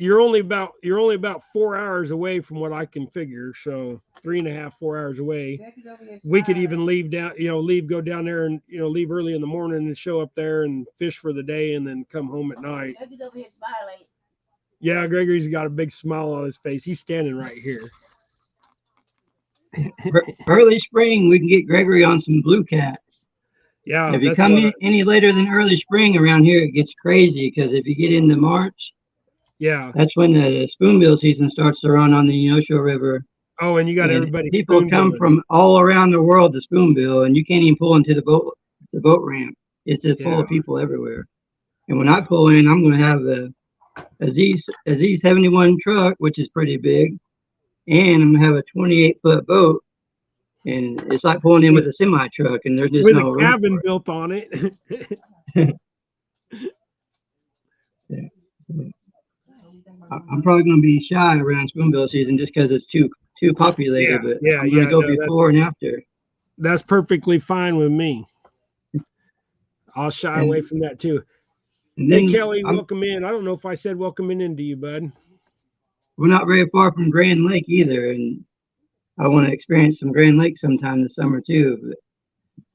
You're only about 4 hours away from what I can figure. So 3.5, 4 hours away. We could even leave, go down there and leave early in the morning and show up there and fish for the day and then come home at night. Yeah, Gregory's got a big smile on his face. He's standing right here. Early spring, we can get Gregory on some blue cats. Yeah. If you come any later than early spring around here, it gets crazy because if you get into March, that's when the spoonbill season starts to run on the Neosho River. Oh, and you got everybody. People come from all around the world to spoonbill, and you can't even pull into the boat ramp. It's just full of people everywhere. And when I pull in, I'm going to have a Z71 truck, which is pretty big, and I'm going to have a 28-foot boat. And it's like pulling in with a semi truck, and there's just with no a cabin built on it. I'm probably going to be shy around spoonbill season just because it's too populated. But I'm going to go before and after. That's perfectly fine with me. I'll shy away from that too. Hey, Kelly, welcome in. I don't know if I said welcome into you, bud. We're not very far from Grand Lake either, and I want to experience some Grand Lake sometime this summer too. But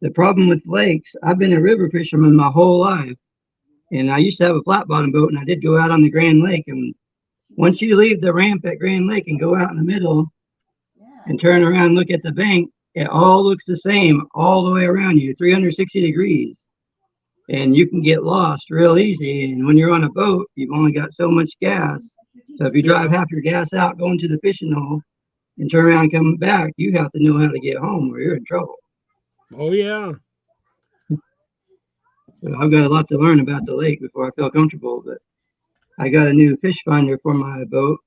the problem with lakes, I've been a river fisherman my whole life, and I used to have a flat bottom boat, and I did go out on the Grand Lake. And once you leave the ramp at Grand Lake and go out in the middle and turn around and look at the bank, it all looks the same all the way around you, 360 degrees. And you can get lost real easy. And when you're on a boat, you've only got so much gas. So if you drive half your gas out going to the fishing hole and turn around and come back, you have to know how to get home or you're in trouble. Oh, yeah. So I've got a lot to learn about the lake before I feel comfortable, but I got a new fish finder for my boat,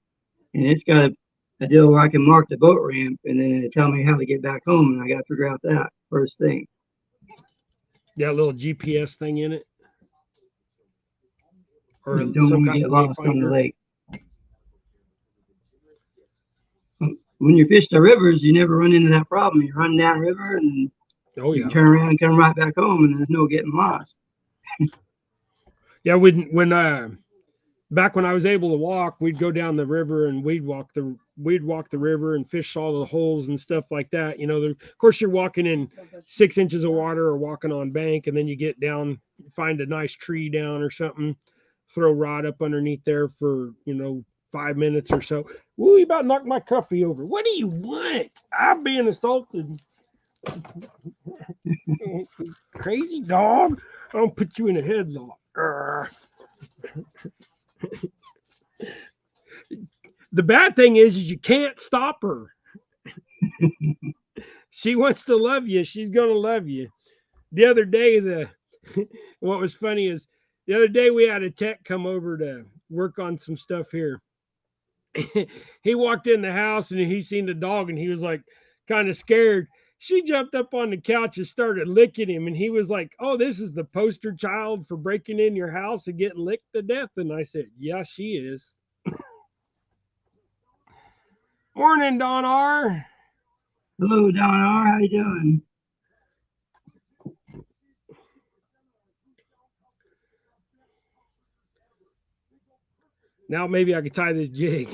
and it's got a deal where I can mark the boat ramp and then it'll tell me how to get back home, and I got to figure out that first thing. That little GPS thing in it? Or don't want to get lost on the lake. When you fish the rivers, you never run into that problem. You run down river and you turn around and come right back home, and there's no getting lost. Yeah, when back when I was able to walk, we'd go down the river and we'd walk the river and fish all the holes and stuff like that. You know, of course you're walking in 6 inches of water or walking on bank, and then you get down, find a nice tree down or something, throw rod up underneath there for 5 minutes or so. Woo, you about knocked my coffee over. What do you want? I'm being assaulted. Crazy dog. I'll put you in a headlock. The bad thing is you can't stop her. She wants to love you. She's going to love you. The other day, what was funny is the other day we had a tech come over to work on some stuff here. He walked in the house and he seen the dog and he was like kind of scared. She jumped up on the couch and started licking him. And he was like, "Oh, this is the poster child for breaking in your house and getting licked to death." And I said, "Yeah, she is." Morning, Don R. Hello, Don R. How you doing? Now maybe I could tie this jig.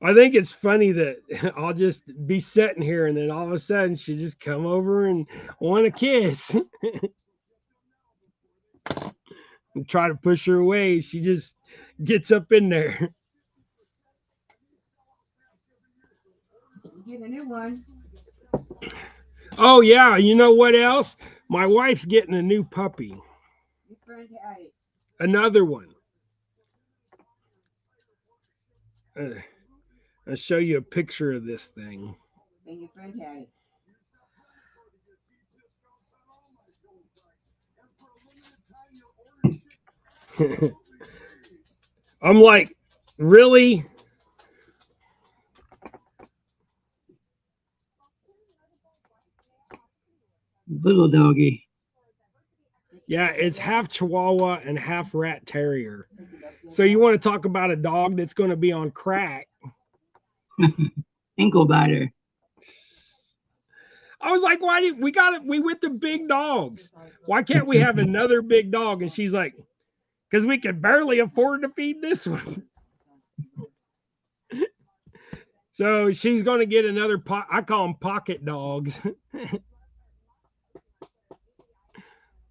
I think it's funny that I'll just be sitting here and then all of a sudden she just come over and want a kiss. And try to push her away. She just gets up in there. Get a new one. Oh yeah, you know what else? My wife's getting a new puppy. Your friend had it. Another one. I'll show you a picture of this thing. And your friend had it. I'm like, really? Little doggy. Yeah, it's half Chihuahua and half Rat Terrier. So you want to talk about a dog that's going to be on crack? Ankle biter. I was like, why did we went to big dogs? Why can't we have another big dog? And she's like, because we can barely afford to feed this one. So she's going to get another I call them pocket dogs.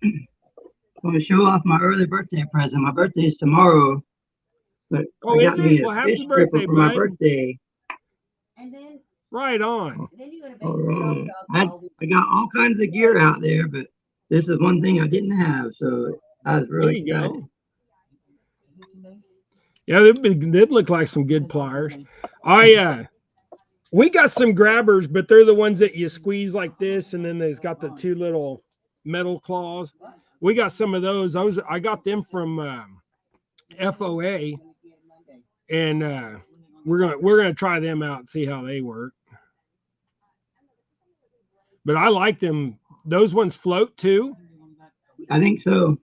I'm going to show off my early birthday present. My birthday is tomorrow, but I got me a fish stripper for my birthday. And then right on. Then you're All right. I got all kinds of gear out there, but this is one thing I didn't have, so I was really excited. Go. Yeah, they look like some good pliers. We got some grabbers, but they're the ones that you squeeze like this, and then they've got the two little metal claws. We got some of those. I got them from FOA, and we're gonna try them out and see how they work. But I like them. Those ones float too. I think so.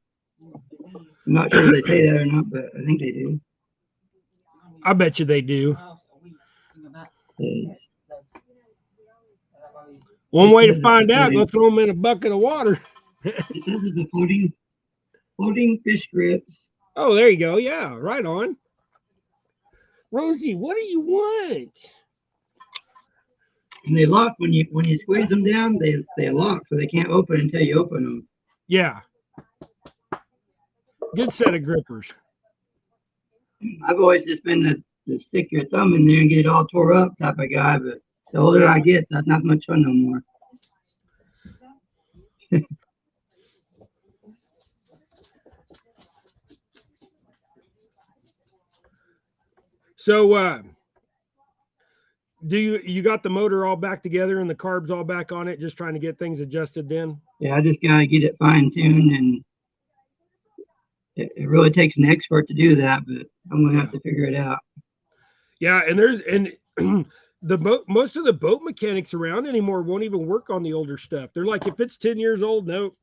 I'm not sure if they say that or not, but I think they do. I bet you they do. One way to find out, go throw them in a bucket of water. This is the floating fish grips. Oh, there you go. Yeah, right on. Rosie, what do you want? And they lock when you squeeze them down. They lock, so they can't open until you open them. Yeah. Good set of grippers. I've always just been the stick your thumb in there and get it all tore up type of guy, but the older I get, that's not much fun no more. So do you got the motor all back together and the carbs all back on it, just trying to get things adjusted then? Yeah, I just gotta get it fine-tuned, and it really takes an expert to do that, but I'm gonna have to figure it out. Yeah, and most of the boat mechanics around anymore won't even work on the older stuff. They're like, if it's 10 years old, no.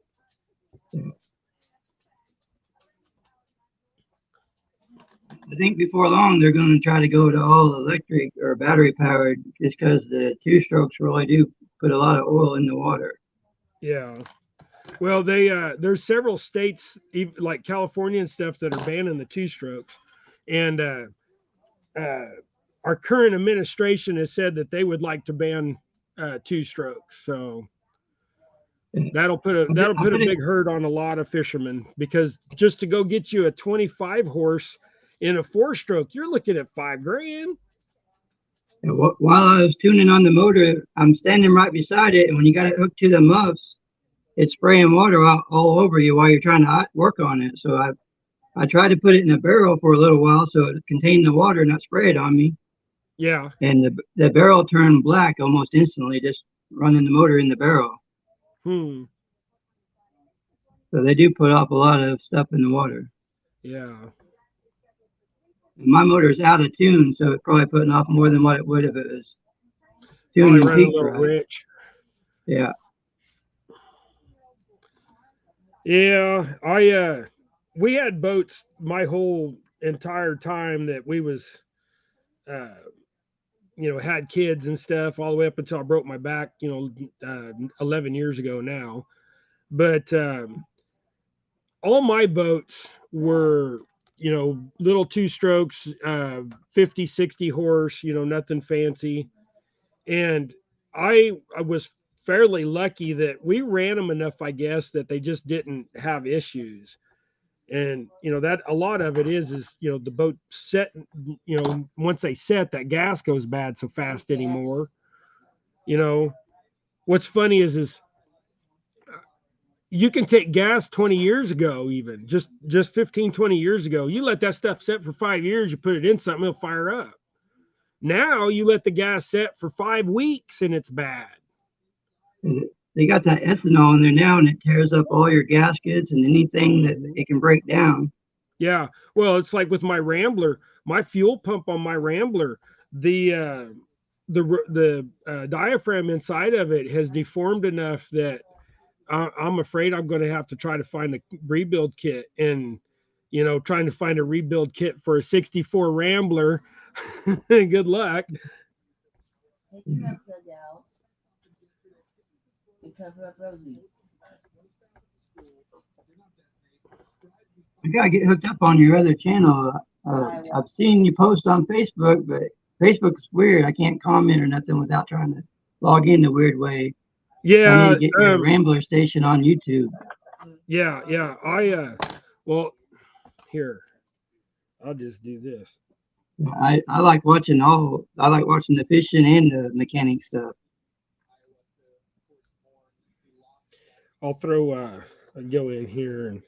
I think before long they're going to try to go to all electric or battery powered, just because the two strokes really do put a lot of oil in the water. Yeah. Well, there's several states, like California and stuff, that are banning the two strokes, and uh, our current administration has said that they would like to ban two strokes. So that'll put a big hurt on a lot of fishermen, because just to go get you a 25 horse in a 4-stroke, you're looking at $5,000. While I was tuning on the motor, I'm standing right beside it, and when you got it hooked to the muffs, it's spraying water all over you while you're trying to work on it. So I tried to put it in a barrel for a little while so it contained the water and not spray it on me. Yeah. And the barrel turned black almost instantly, just running the motor in the barrel. So they do put off a lot of stuff in the water. Yeah. My motor is out of tune, so it's probably putting off more than what it would if it was tuned and peaked right. Rich. Yeah. Yeah, we had boats my whole entire time that we was, had kids and stuff, all the way up until I broke my back, 11 years ago now. But all my boats were, little 2 strokes, 50, 60 horse, nothing fancy. And I was fairly lucky that we ran them enough, I guess, that they just didn't have issues. And that a lot of it is the boat set, once they set, that gas goes bad so fast anymore. What's funny is you can take gas 20 years ago, even just 15, 20 years ago, you let that stuff set for 5 years, you put it in something, it'll fire up. Now you let the gas set for 5 weeks and it's bad. They got that ethanol in there now, and it tears up all your gaskets and anything that it can break down. Yeah. Well, it's like with my Rambler, my fuel pump on my Rambler, the diaphragm inside of it has deformed enough that I'm afraid I'm going to have to try to find a rebuild kit, and trying to find a rebuild kit for a 64 Rambler. Good luck. I gotta get hooked up on your other channel. I've seen you post on Facebook, but Facebook's weird. I can't comment or nothing without trying to log in the weird way. Yeah, I need to get your Rambler station on YouTube. Yeah. Well, here, I'll just do this. I like watching the fishing and the mechanic stuff. I'll throw a go in here and.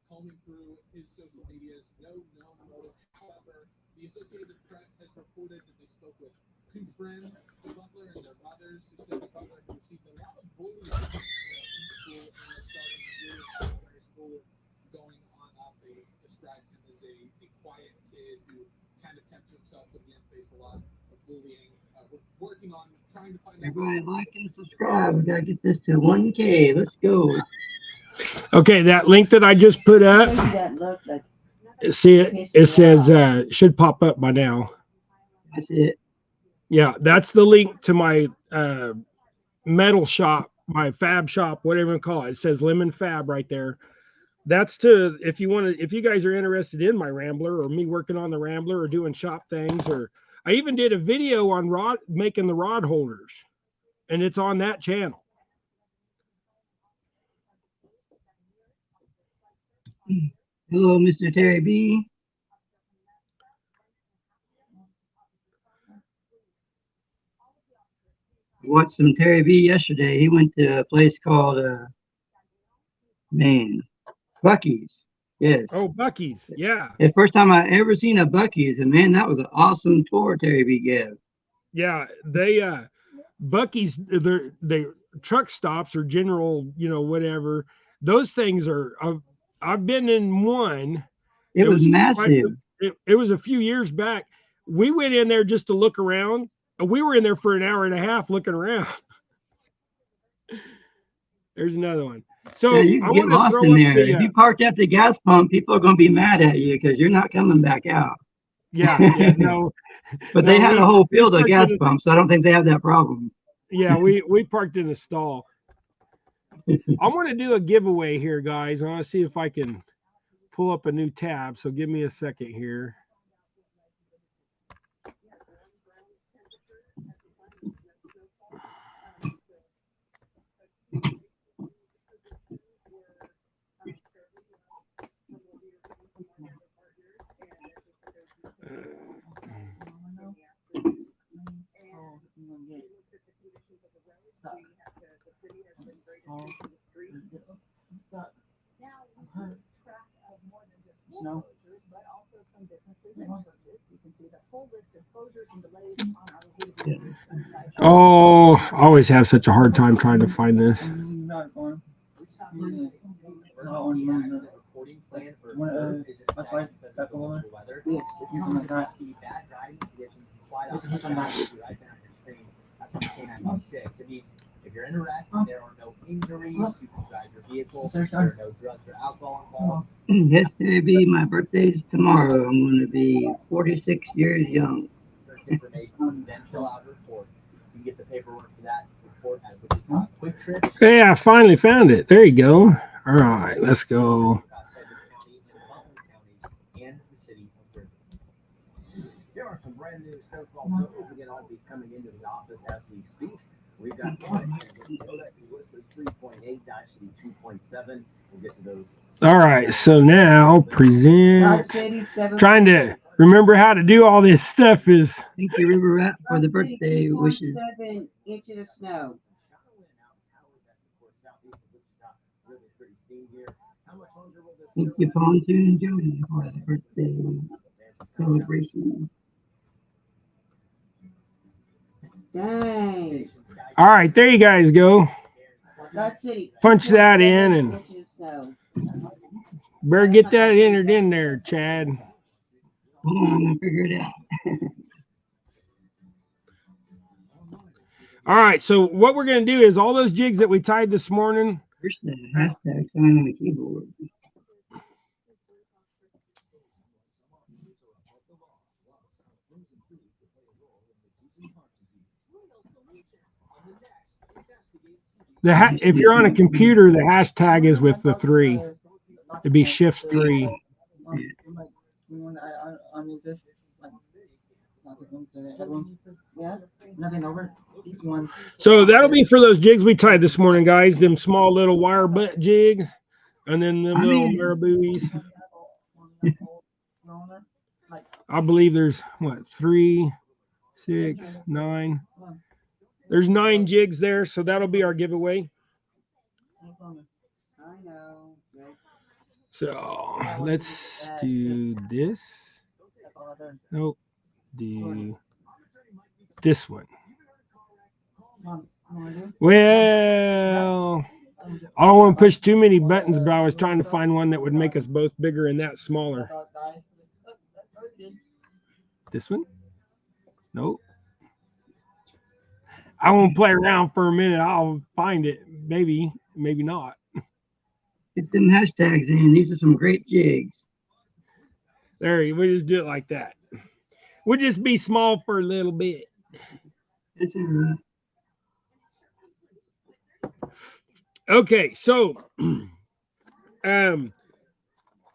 Combing through his social medias, no known motive. However, the Associated Press has reported that they spoke with 2 friends, the butler and their mothers, who said the butler had received a lot of bullying in school and was starting years secondary school going on up. They described him as a quiet kid who kind of kept to himself, but again faced a lot of bullying. We're working on trying to find out. Everybody like and subscribe. We gotta get this to 1K. Let's go. Okay, that link that I just put up, see it? It says should pop up by now. That's it. Yeah, that's the link to my metal shop, my fab shop, whatever you call it. It says Lemon Fab right there. That's if you guys are interested in my Rambler or me working on the Rambler or doing shop things, or I even did a video on making the rod holders, and it's on that channel. Hello, Mr. Terry B. I watched some Terry B yesterday. He went to a place called Buc-ee's. Yes. Oh, Buc-ee's. Yeah. The first time I ever seen a Buc-ee's, and man, that was an awesome tour Terry B gave. Yeah, they Buc-ee's, their truck stops or general, whatever. Those things are. I've been in one. It was massive. It was a few years back. We went in there just to look around. We were in there for an hour and a half looking around. There's another one. So yeah, you can get lost in there. If you parked at the gas pump, people are going to be mad at you because you're not coming back out. Yeah, no. But No, they had a whole we field of parked gas in a, pumps, so I don't think they have that problem. yeah, we parked in a stall. I want to do a giveaway here, guys. I want to see if I can pull up a new tab. So give me a second here. No. Oh, I always have such a hard time trying to find this. Not fun. If you're interacting, there are no injuries. You can drive your vehicle. There are no drugs or alcohol involved. Yesterday be my birthday's tomorrow. I'm going to be 46 years young. Search information, then fill out a report. You can get the paperwork for that report at Wichita Quick Trip. Hey, I finally found it. There you go. All right, let's go. And the city of Griffin. Here are some brand new snowfall totals. Again, all these coming into the office as we speak. We've got Kodak list is 3.8, Dodge City 2.7. We'll get to those. All right, so now present. Trying to remember how to do all this stuff is. Thank you, River Rat, for the birthday wishes. 7 inches of snow. Thank you, Pontoon Jody, for the birthday celebration. Dang. All right, there you guys go. Dodge City. Punch that in 2.7 and inches of snow. better get that entered in there, Chad. Hold on, I'm going to figure it out. All right, so what we're going to do is all those jigs that we tied this morning. First, the hashtag sign on the keyboard. If you're on a computer, the hashtag is with the 3. It'd be shift 3. Yeah. Nothing over this one. So that'll be for those jigs we tied this morning, guys. Them small little wire butt jigs, and then them little marabouis. I believe there's what 3, 6, 9. There's 9 jigs there, so that'll be our giveaway. I know. So let's do this. Nope. Do this one. Well, I don't want to push too many buttons, but I was trying to find one that would make us both bigger and that smaller. This one? Nope. I won't play around for a minute. I'll find it. Maybe, maybe not. Get them hashtags in. These are some great jigs. There, we just do it like that. We'll just be small for a little bit. It's a Okay, so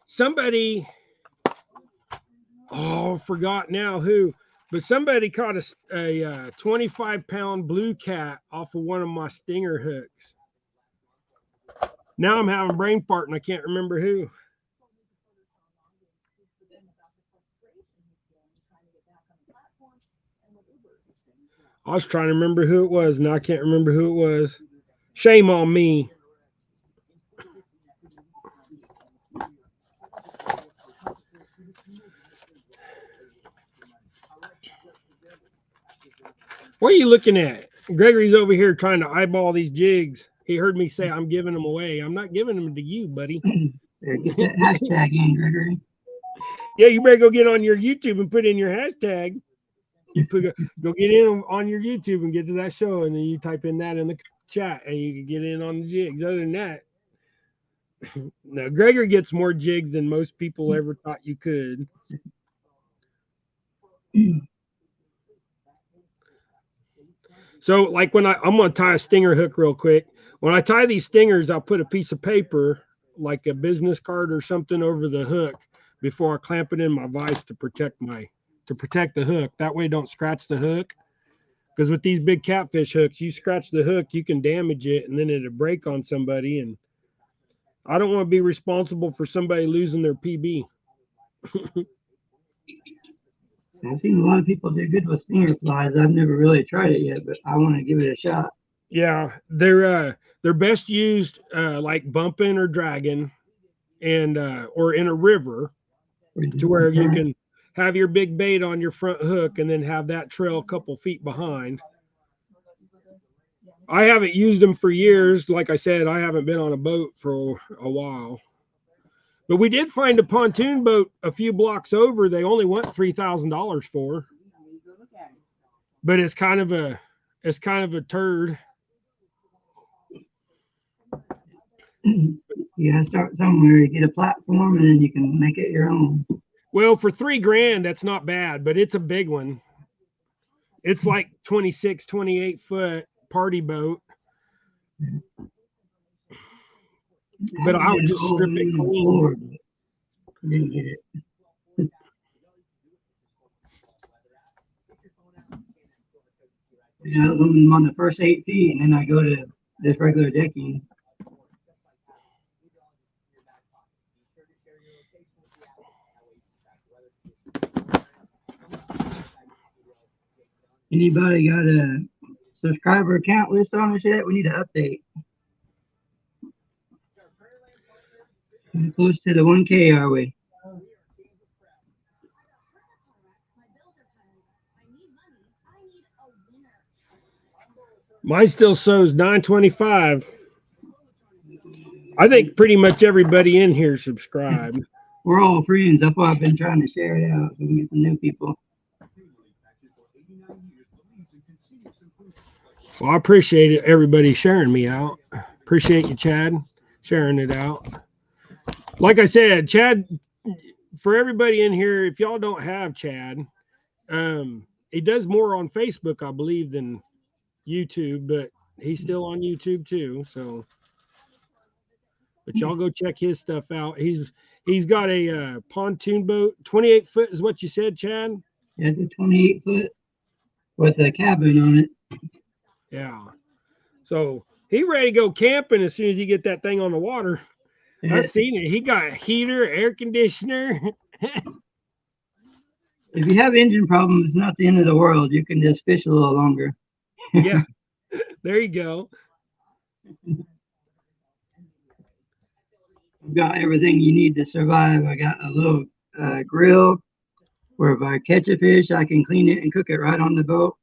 somebody, forgot now who, but somebody caught a 25-pound blue cat off of one of my stinger hooks. Now I'm having brain fart and I can't remember who. I was trying to remember who it was. Now I can't remember who it was. Shame on me. What are you looking at? Gregory's over here trying to eyeball these jigs. He heard me say I'm giving them away. I'm not giving them to you, buddy. get that hashtag in, Gregory. Yeah, you better go get on your YouTube and put in your hashtag. Go get in on your YouTube and get to that show, and then you type in that in the chat, and you can get in on the jigs. Other than that, now Gregory gets more jigs than most people ever thought you could. So like when I'm going to tie a stinger hook real quick. When I tie these stingers, I'll put a piece of paper, like a business card or something, over the hook before I clamp it in my vise to protect the hook. That way, don't scratch the hook. Because with these big catfish hooks, you scratch the hook, you can damage it, and then it'll break on somebody. And I don't want to be responsible for somebody losing their PB. I've seen a lot of people do good with stinger flies. I've never really tried it yet, but I want to give it a shot. Yeah, they're best used like bumping or dragging, and or in a river, to where you can have your big bait on your front hook and then have that trail a couple feet behind. I haven't used them for years. Like I said, I haven't been on a boat for a while. But we did find a pontoon boat a few blocks over. They only want $3,000 for. But it's kind of a turd. You gotta start somewhere. You get a platform, and then you can make it your own. Well, for $3,000, that's not bad, but it's a big one. It's like 26, 28 foot party boat. But I would just strip it clean. Didn't get it. Yeah, I'm on the first 8 feet, and then I go to this regular decking. Anybody got a subscriber account list on us yet? We need to update. How close to the 1K are we? Mine still shows 925. I think pretty much everybody in here subscribed. We're all friends. That's why I've been trying to share it out so we can get some new people. Well, I appreciate everybody sharing me out. Appreciate you, Chad, sharing it out. Like I said, Chad, for everybody in here, if y'all don't have Chad, he does more on Facebook, I believe, than YouTube, but he's still on YouTube too. So, but y'all go check his stuff out. He's got a pontoon boat, 28 foot is what you said, Chad? Yeah, it's a 28 foot with a cabin on it. Yeah. So he ready to go camping as soon as you get that thing on the water. Yeah. I've seen it. He got a heater, air conditioner. If you have engine problems, it's not the end of the world. You can just fish a little longer. Yeah. There you go. I've got everything you need to survive. I got a little grill where if I catch a fish, I can clean it and cook it right on the boat.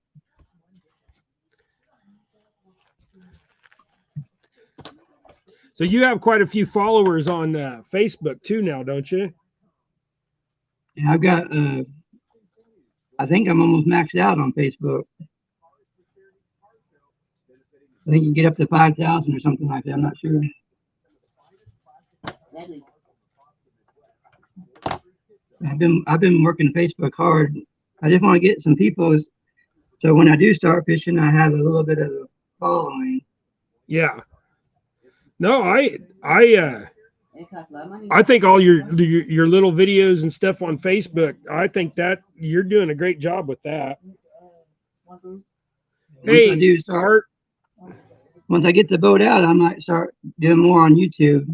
So you have quite a few followers on Facebook too now, don't you? Yeah, I've got, I think I'm almost maxed out on Facebook. I think you can get up to 5,000 or something like that. I'm not sure. I've been working Facebook hard. I just want to get some people, so when I do start fishing, I have a little bit of a following. Yeah. No, I think all your little videos and stuff on Facebook, I think that you're doing a great job with that. Hey, Once I get the boat out, I might start doing more on YouTube.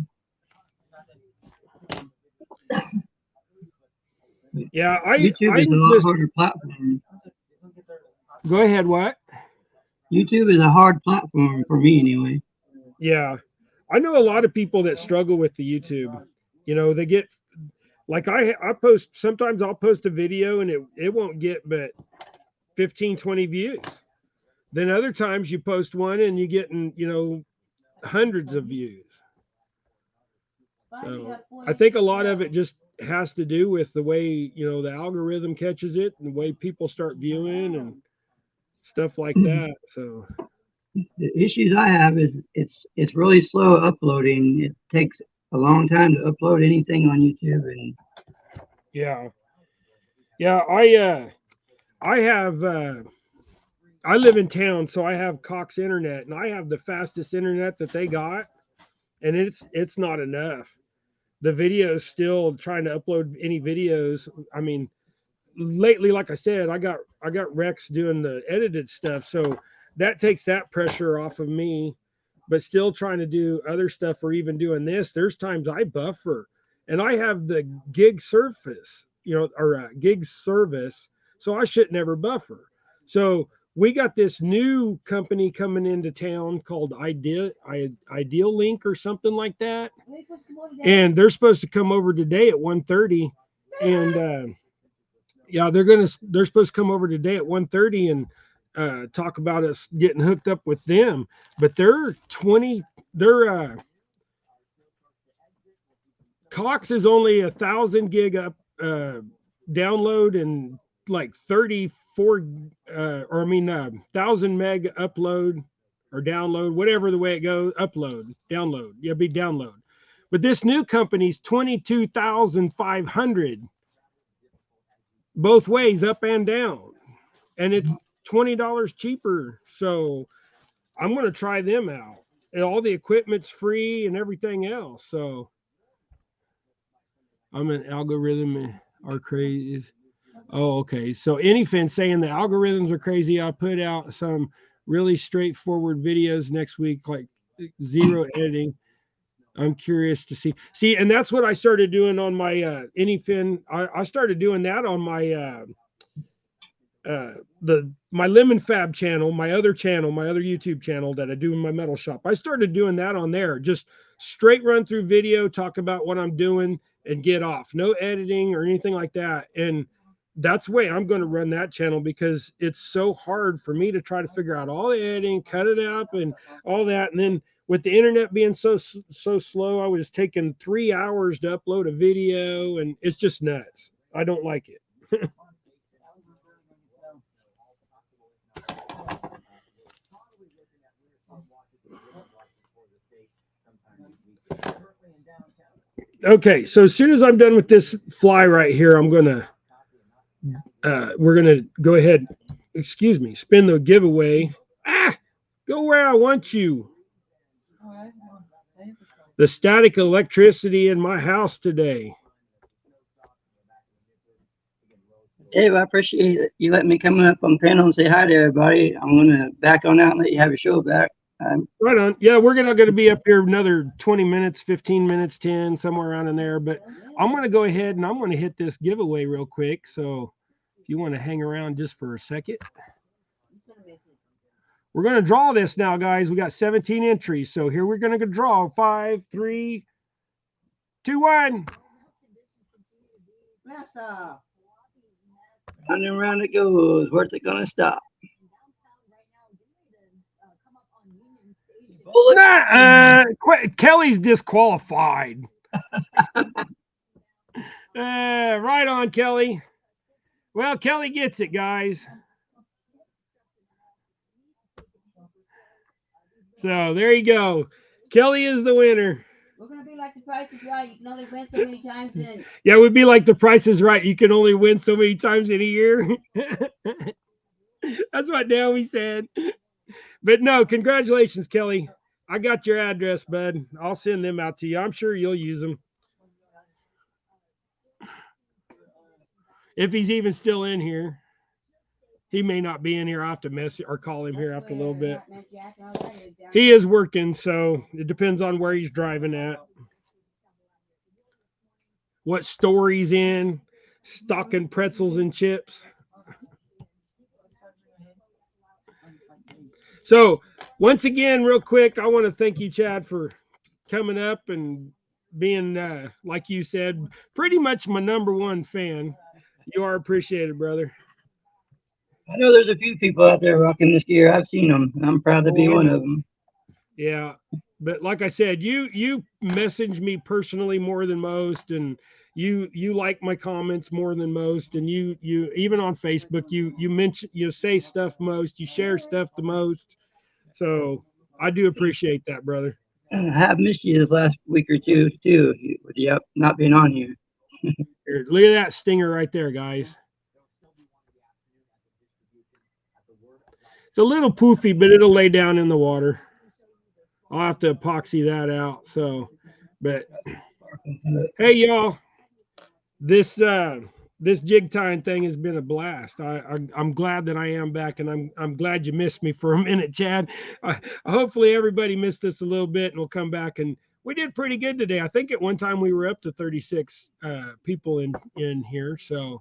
Yeah, YouTube is a lot harder platform. Go ahead, what? YouTube is a hard platform for me anyway. Yeah. I know a lot of people that struggle with the YouTube. You know, they get like I post, sometimes I'll post a video and it won't get but 15, 20 views. Then other times you post one and you get, hundreds of views. So I think a lot of it just has to do with the way, the algorithm catches it and the way people start viewing and stuff like that. So the issues I have is it's really slow uploading. It takes a long time to upload anything on YouTube, and yeah, I have I live in town, so I have Cox internet, and I have the fastest internet that they got, and it's not enough. The videos still trying to upload any videos. I mean, lately, like I said, I got Rex doing the edited stuff, so that takes that pressure off of me. But still trying to do other stuff or even doing this, there's times I buffer, and I have the gig surface, or gig service, so I should never buffer. So we got this new company coming into town called Ideal Link or something like that, Where you supposed to come over there? and they're supposed to come over today at 1:30, and yeah, they're supposed to come over today at 1:30 and talk about us getting hooked up with them. But their Cox is only 1,000 gig up download and like 34 or I mean 1,000 meg upload or download, whatever the way it goes. Upload, download, yeah, be download. But this new company's 22,500 both ways, up and down, and it's $20 cheaper. So I'm going to try them out. And all the equipment's free and everything else. So I'm an algorithm are crazy. Oh, okay. So anyfin saying the algorithms are crazy. I'll put out some really straightforward videos next week, like zero editing. I'm curious to see. See, and that's what I started doing on my anyfin. I started doing that on my my Lemon Fab channel, my other YouTube channel that I do in my metal shop. I started doing that on there, just straight run through video, talk about what I'm doing and get off. No editing or anything like that. And that's the way I'm going to run that channel, because it's so hard for me to try to figure out all the editing, cut it up and all that. And then with the internet being so slow, I was taking 3 hours to upload a video, and it's just nuts. I don't like it. Okay, so as soon as I'm done with this fly right here, we're gonna go ahead, spin the giveaway. Go where I want you. The static electricity in my house today. Dave, I appreciate you letting me come up on the panel and say hi to everybody. I'm going to back on out and let you have your show back. Right on. Yeah, we're going to be up here another 20 minutes, 15 minutes, 10, somewhere around in there. But I'm going to go ahead and I'm going to hit this giveaway real quick. So if you want to hang around just for a second. We're going to draw this now, guys. We got 17 entries. So here we're going to draw 5, 3, 2, 1. Round and round it goes. Where's it going to stop? Kelly's disqualified. Right on, Kelly. Well, Kelly gets it, guys. So there you go. Kelly is the winner. We're going to be like the Price is Right. You can only win so many times in. Yeah, it would be like the Price is Right. You can only win so many times in a year. That's what Naomi said. But no, congratulations, Kelly. I got your address, bud. I'll send them out to you. I'm sure you'll use them. If he's even still in here. He may not be in here. I'll have to message or call him here after a little bit. He is working, so it depends on where he's driving at. What store he's in, stocking pretzels and chips. So once again, real quick, I want to thank you, Chad, for coming up and being, like you said, pretty much my #1 fan. You are appreciated, brother. I know there's a few people out there rocking this gear. I've seen them. I'm proud to be one of them. Yeah, but like I said, you message me personally more than most, and you like my comments more than most, and you even on Facebook you mention, you say stuff most, you share stuff the most. So I do appreciate that, brother. I have missed you this last week or two too, with you not being on here. Here, look at that stinger right there, guys. It's a little poofy, but it'll lay down in the water. I'll have to epoxy that out. So, but hey, y'all, this this jig tying thing has been a blast. I'm glad that I am back, and I'm glad you missed me for a minute, Chad. Hopefully everybody missed this a little bit, and we'll come back. And we did pretty good today. I think at one time we were up to 36 people in here. So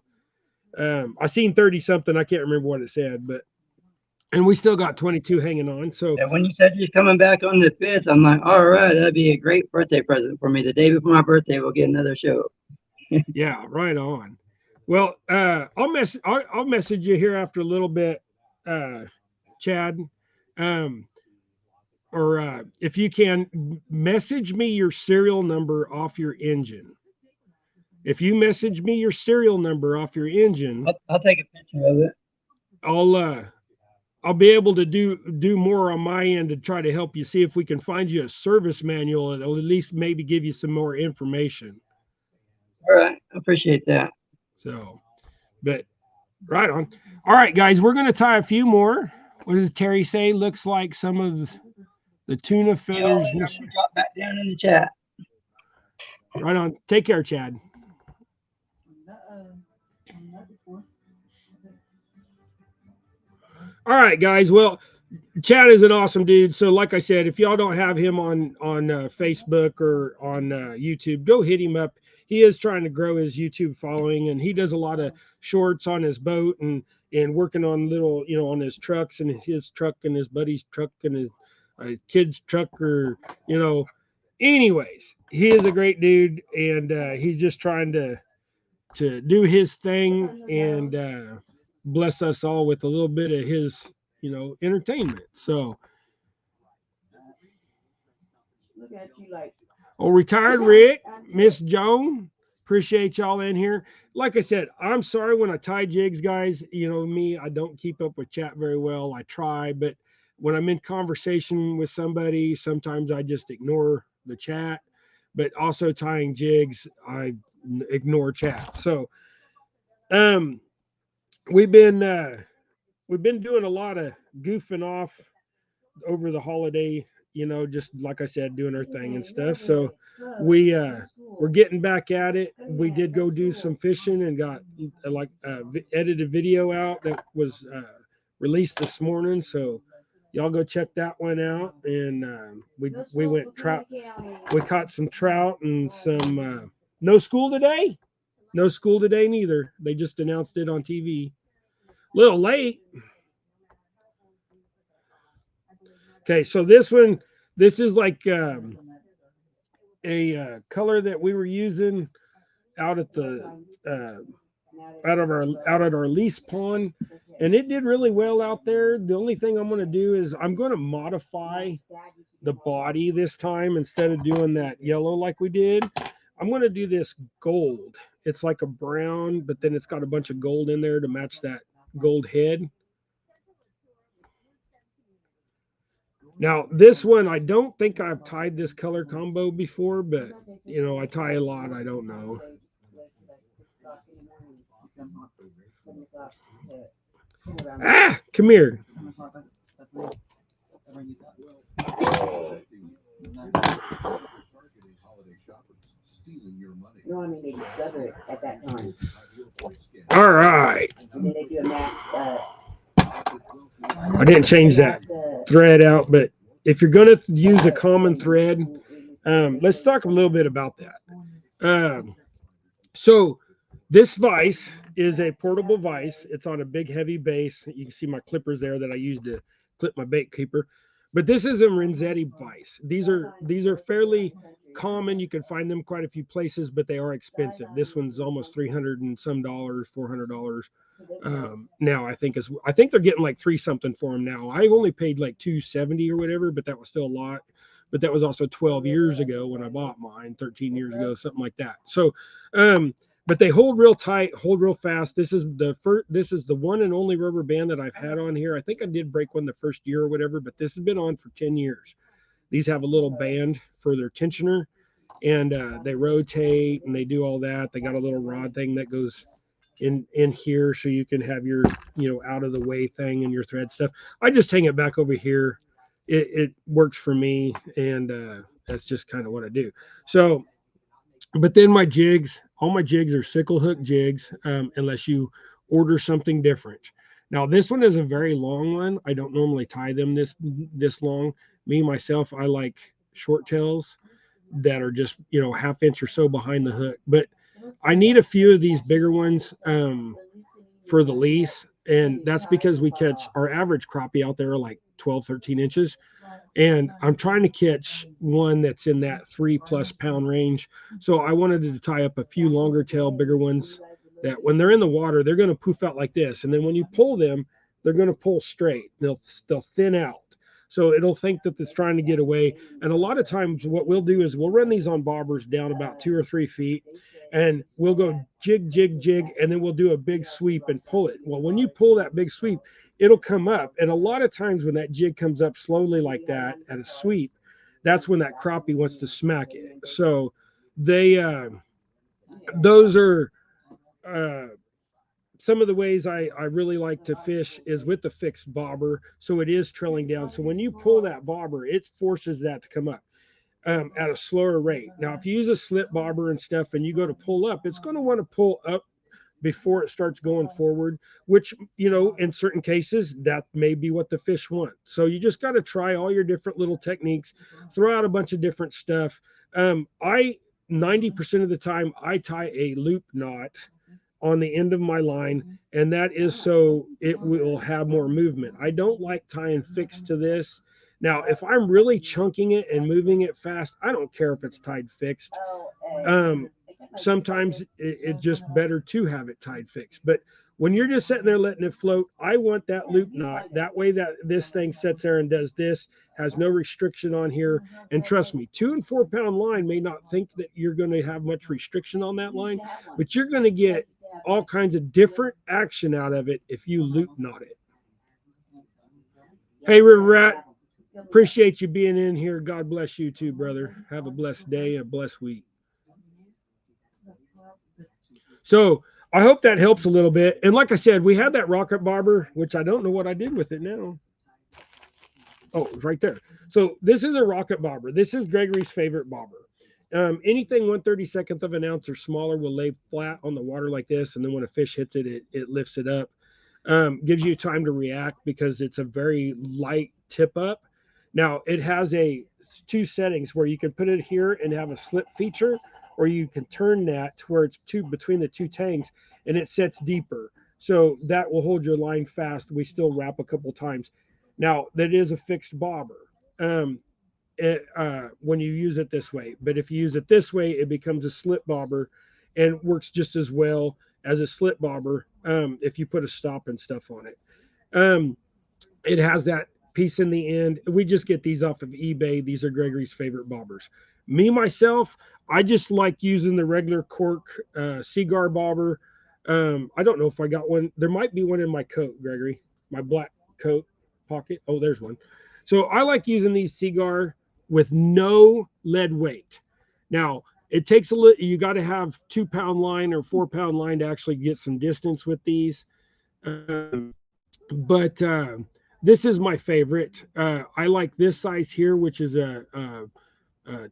I seen 30 something. I can't remember what it said, but and we still got 22 hanging on. So And when you said you're coming back on the 5th, I'm like, all right, that'd be a great birthday present for me. The day before my birthday, we'll get another show. yeah, right on. Well, I'll message you here after a little bit, Chad. Um, or if you can message me your serial number off your engine. If you message me your serial number off your engine, I'll take a picture of it. I'll be able to do more on my end to try to help you see if we can find you a service manual and at least maybe give you some more information. All right, I appreciate that. So, but right on. All right, guys, we're going to tie a few more. What does Terry say? Looks like some of the tuna feathers. Drop back down in the chat. Right on. Take care, Chad. All right, guys. Well, Chad is an awesome dude. So, like I said, if y'all don't have him on Facebook or on YouTube, go hit him up. He is trying to grow his YouTube following, and he does a lot of shorts on his boat and working on little, on his trucks and his truck and his buddy's truck and his kid's truck, or Anyways, he is a great dude, and he's just trying to do his thing and bless us all with a little bit of his entertainment. So Look at you like, oh, retired Rick, Miss Joan, appreciate y'all in here. Like I said, I'm sorry when I tie jigs, guys. Me, I don't keep up with chat very well. I try, but when I'm in conversation with somebody, sometimes I just ignore the chat. But also tying jigs, I ignore chat. So we've been doing a lot of goofing off over the holiday, just like I said, doing our thing and stuff. So we're getting back at it. We did go do some fishing and got edited video out that was released this morning. So y'all go check that one out. And we went trout. We caught some trout and some. No school today. No school today neither. They just announced it on TV. A little late. Okay, so this is like a color that we were using out at the out at our lease pond, and it did really well out there. The only thing I'm going to do is I'm going to modify the body this time. Instead of doing that yellow like we did, I'm going to do this gold. It's like a brown, but then it's got a bunch of gold in there to match that gold head. Now, this one, I don't think I've tied this color combo before, but, I tie a lot. I don't know. Ah, come here. no, I mean, they discover it at that time. All right. And then they do a mass, I didn't change that thread out, but if you're going to use a common thread, let's talk a little bit about that. So this vise is a portable vise. It's on a big heavy base. You can see my clippers there that I use to clip my bait keeper. But this is a Renzetti vise. These are fairly common. You can find them quite a few places, but they are expensive. This one's almost $300 and some dollars, $400. Now I think they're getting like $3 something for them now. I only paid like $270 or whatever, but that was still a lot. But that was also 12 years ago when I bought mine, 13 years ago, something like that. So, but they hold real tight, hold real fast. This is the one and only rubber band that I've had on here. I think I did break one the first year or whatever, but this has been on for 10 years. These have a little band for their tensioner, and they rotate and they do all that. They got a little rod thing that goes in here so you can have your, out of the way thing and your thread stuff. I just hang it back over here. It works for me, and that's just kind of what I do. So, but then all my jigs are sickle hook jigs, unless you order something different. Now this one is a very long one. I don't normally tie them this long. Me myself, I like short tails that are just half inch or so behind the hook. But I need a few of these bigger ones for the lease, and that's because we catch our average crappie out there are like 12, 13 inches, and I'm trying to catch one that's in that 3+ pound range. So I wanted to tie up a few longer tail, bigger ones that when they're in the water, they're going to poof out like this. And then when you pull them, they're going to pull straight. They'll thin out. So it'll think that it's trying to get away. And a lot of times what we'll do is we'll run these on bobbers down about 2 or 3 feet, and we'll go jig, jig, jig, and then we'll do a big sweep and pull it. Well, when you pull that big sweep, it'll come up. And a lot of times when that jig comes up slowly like that at a sweep, that's when that crappie wants to smack it. So those are some of the ways I really like to fish is with the fixed bobber. So it is trailing down. So when you pull that bobber, it forces that to come up at a slower rate. Now, if you use a slip bobber and stuff and you go to pull up, it's going to want to pull up before it starts going forward, which, in certain cases, that may be what the fish want. So you just got to try all your different little techniques, throw out a bunch of different stuff. 90% of the time, I tie a loop knot on the end of my line, and that is so it will have more movement. I don't like tying fixed to this. Now, if I'm really chunking it and moving it fast, I don't care if it's tied fixed. Sometimes it's just better to have it tied fixed. But when you're just sitting there letting it float, I want that loop knot. That way that this thing sits there and does this, has no restriction on here. And trust me, 2 and 4 pound line may not think that you're going to have much restriction on that line, but you're going to get all kinds of different action out of it if you loop knot it. Hey, River Rat, appreciate you being in here. God bless you too, brother. Have a blessed day and a blessed week. So I hope that helps a little bit. And like I said, we had that rocket bobber, which I don't know what I did with it now. Oh, it's right there. So this is a rocket bobber. This is Gregory's favorite bobber. Anything 1/32 of an ounce or smaller will lay flat on the water like this. And then when a fish hits it, it lifts it up. Gives you time to react because it's a very light tip up. Now it has two settings where you can put it here and have a slip feature, or you can turn that to where it's between the two tangs and it sets deeper. So that will hold your line fast. We still wrap a couple times. Now that is a fixed bobber when you use it this way. But if you use it this way, it becomes a slip bobber and works just as well as a slip bobber if you put a stop and stuff on it. It has that piece in the end. We just get these off of eBay. These are Gregory's favorite bobbers. Me, myself, I just like using the regular cork cigar bobber. I don't know if I got one. There might be one in my coat, Gregory, my black coat pocket. Oh, there's one. So I like using these cigar with no lead weight. Now, it takes a little, you got to have 2 pound line or 4 pound line to actually get some distance with these. But this is my favorite. I like this size here, which is a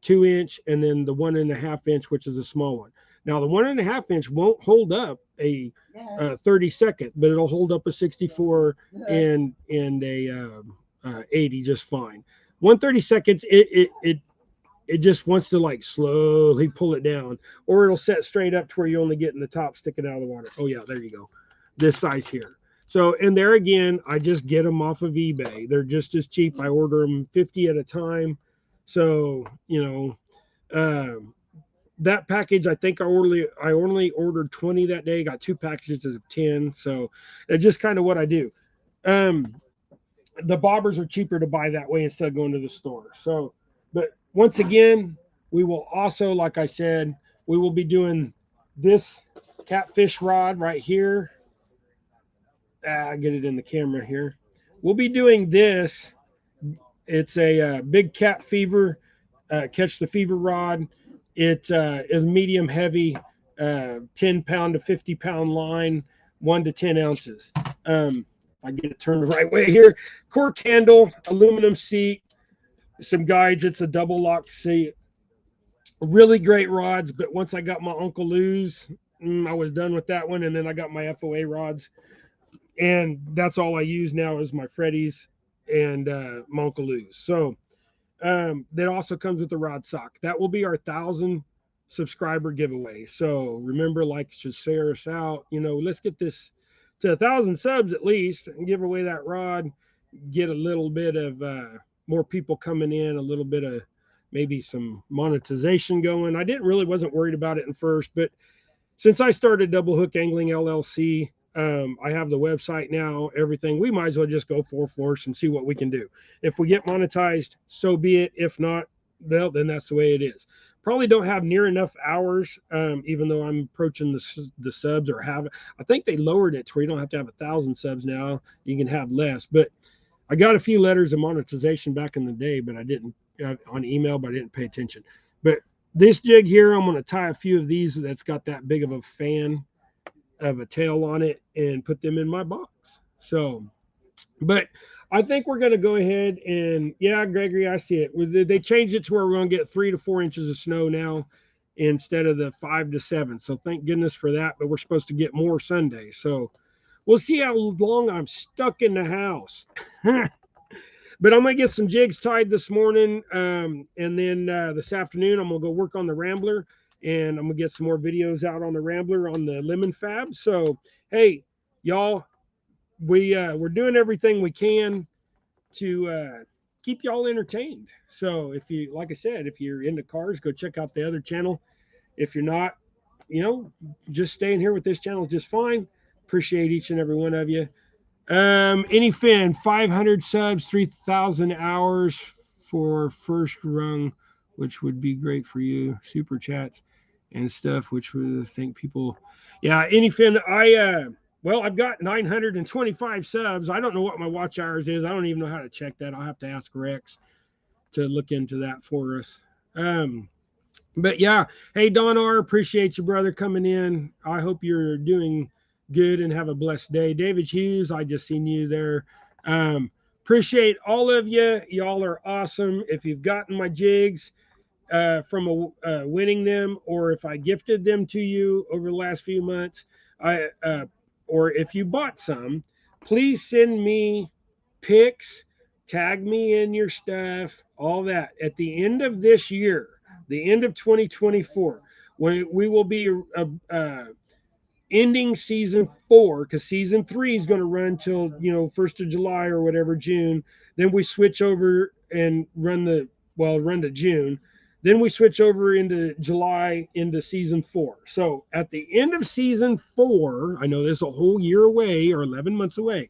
2 inch, and then the 1.5 inch, which is a small one. Now the 1.5 inch won't hold up a 32nd, but it'll hold up a 64 and a 80 just fine. 1/32, it just wants to like slowly pull it down, or it'll set straight up to where you're only getting the top sticking out of the water. Oh yeah, there you go. This size here. So, and there again, I just get them off of eBay. They're just as cheap. I order them 50 at a time. So, that package, I think I only ordered 20 that day, got 2 packages of 10. So it's just kind of what I do. The bobbers are cheaper to buy that way instead of going to the store. So, but once again, we will also, like I said, we will be doing this catfish rod right here. I get it in the camera here. We'll be doing this. It's a big cat fever, catch the fever rod. It is medium heavy. 10 pound to 50 pound line, 1 to 10 ounces. I get it turned the right way here. Cork handle, aluminum seat, some guides. It's a double lock seat. Really great rods, but once I got my Uncle Lou's, I was done with that one. And then I got my FOA rods, and that's all I use now is my Freddy's and my Uncle Lou's. So that also comes with the rod sock. That will be our 1,000 subscriber giveaway. So remember, like, just share us out. Let's get this to 1,000 subs at least, and give away that rod. Get a little bit of more people coming in, a little bit of maybe some monetization going. Wasn't worried about it in first, but since I started Double Hook Angling LLC, I have the website now, everything. We might as well just go full force and see what we can do. If we get monetized, so be it. If not, well, then that's the way it is. Probably don't have near enough hours, even though I'm approaching the subs, or have. I think they lowered it to where you don't have to have 1,000 subs now. You can have less. But I got a few letters of monetization back in the day, but I didn't on email, but I didn't pay attention. But this jig here, I'm going to tie a few of these that's got that big of a fan of a tail on it and put them in my box. So, but I think we're going to go ahead and, yeah, Gregory, I see it. They changed it to where we're going to get 3 to 4 inches of snow now instead of the 5 to 7. So thank goodness for that. But we're supposed to get more Sunday. So we'll see how long I'm stuck in the house. But I'm going to get some jigs tied this morning. And then this afternoon, I'm going to go work on the Rambler. And I'm going to get some more videos out on the Rambler on the Lemon Fab. So, hey, y'all, we're doing everything we can to keep y'all entertained. So if you, like I said, if you're into cars, go check out the other channel. If you're not, just staying here with this channel is just fine. Appreciate each and every one of you. Any fan, 500 subs, 3,000 hours for first rung, which would be great for you. Super chats and stuff, which would think people, yeah. Any fan, I've got 925 subs. I don't know what my watch hours is. I don't even know how to check that. I'll have to ask Rex to look into that for us. But yeah, hey, Don R, appreciate you, brother, coming in. I hope you're doing good and have a blessed day. David Hughes, I just seen you there. Appreciate all of you. Y'all are awesome. If you've gotten my jigs from winning them, or if I gifted them to you over the last few months, or if you bought some, please send me pics, tag me in your stuff, all that. At the end of this year, the end of 2024, when we will be ending season 4, because season 3 is going to run till 1st of July or whatever, June. Then we switch over and run to June. Then we switch over into July into season 4. So at the end of season 4, I know this is a whole year away or 11 months away.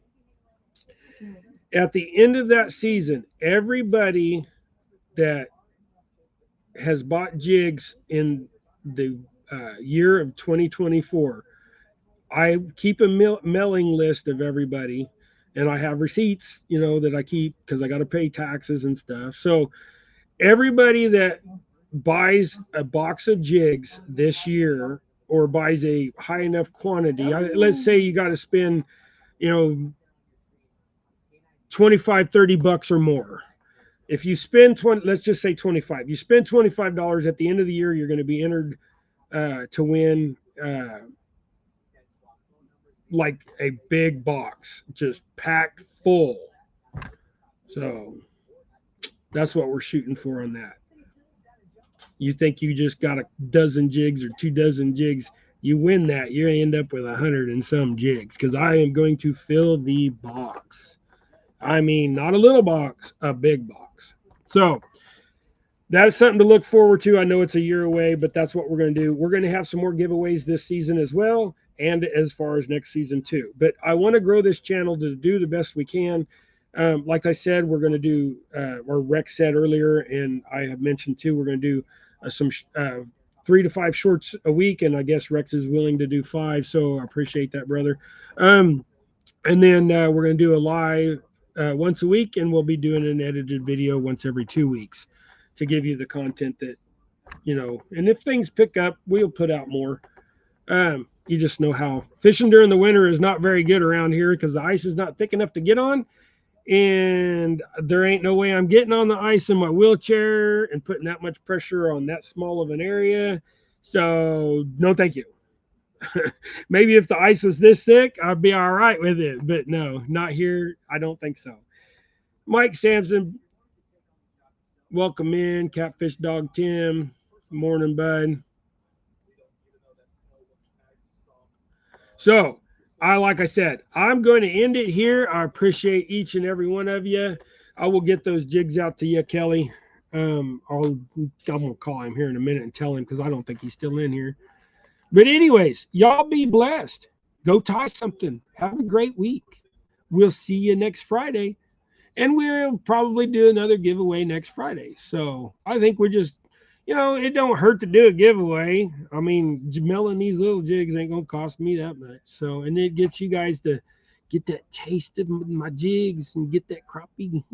At the end of that season, everybody that has bought jigs in the year of 2024, I keep a mailing list of everybody, and I have receipts, that I keep because I got to pay taxes and stuff. So everybody that buys a box of jigs this year, or buys a high enough quantity, let's say you got to spend, 25, 30 bucks or more. If you spend 20, let's just say 25, you spend $25 at the end of the year, you're going to be entered to win like a big box, just packed full. So that's what we're shooting for on that. You think you just got a dozen jigs or 2 dozen jigs, you win that, you end up with 100 and some jigs, because I am going to fill the box. I mean, not a little box, a big box. So that's something to look forward to. I know it's a year away, but that's what we're going to do. We're going to have some more giveaways this season as well, and as far as next season too. But I want to grow this channel to do the best we can. Like I said, we're going to do, or Rex said earlier, and I have mentioned too, we're going to do some 3 to 5 shorts a week, and I guess Rex is willing to do 5, so I appreciate that, brother. And then we're going to do a live once a week, and we'll be doing an edited video once every 2 weeks to give you the content that, and if things pick up, we'll put out more. You just know how fishing during the winter is not very good around here because the ice is not thick enough to get on. And there ain't no way I'm getting on the ice in my wheelchair and putting that much pressure on that small of an area. So, no, thank you. Maybe if the ice was this thick, I'd be all right with it. But no, not here. I don't think so. Mike Sampson, welcome in. Catfish Dog Tim, morning, bud. So, like I said, I'm going to end it here. I appreciate each and every one of you. I will get those jigs out to you, Kelly. I'm gonna call him here in a minute and tell him because I don't think he's still in here. But anyways, y'all be blessed. Go tie something. Have a great week. We'll see you next Friday. And we'll probably do another giveaway next Friday. So I think we're just, it don't hurt to do a giveaway. I mean, milling these little jigs ain't gonna cost me that much. So, and it gets you guys to get that taste of my jigs and get that crappie,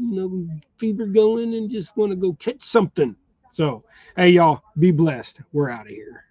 fever going and just want to go catch something. So, hey, y'all, be blessed. We're out of here.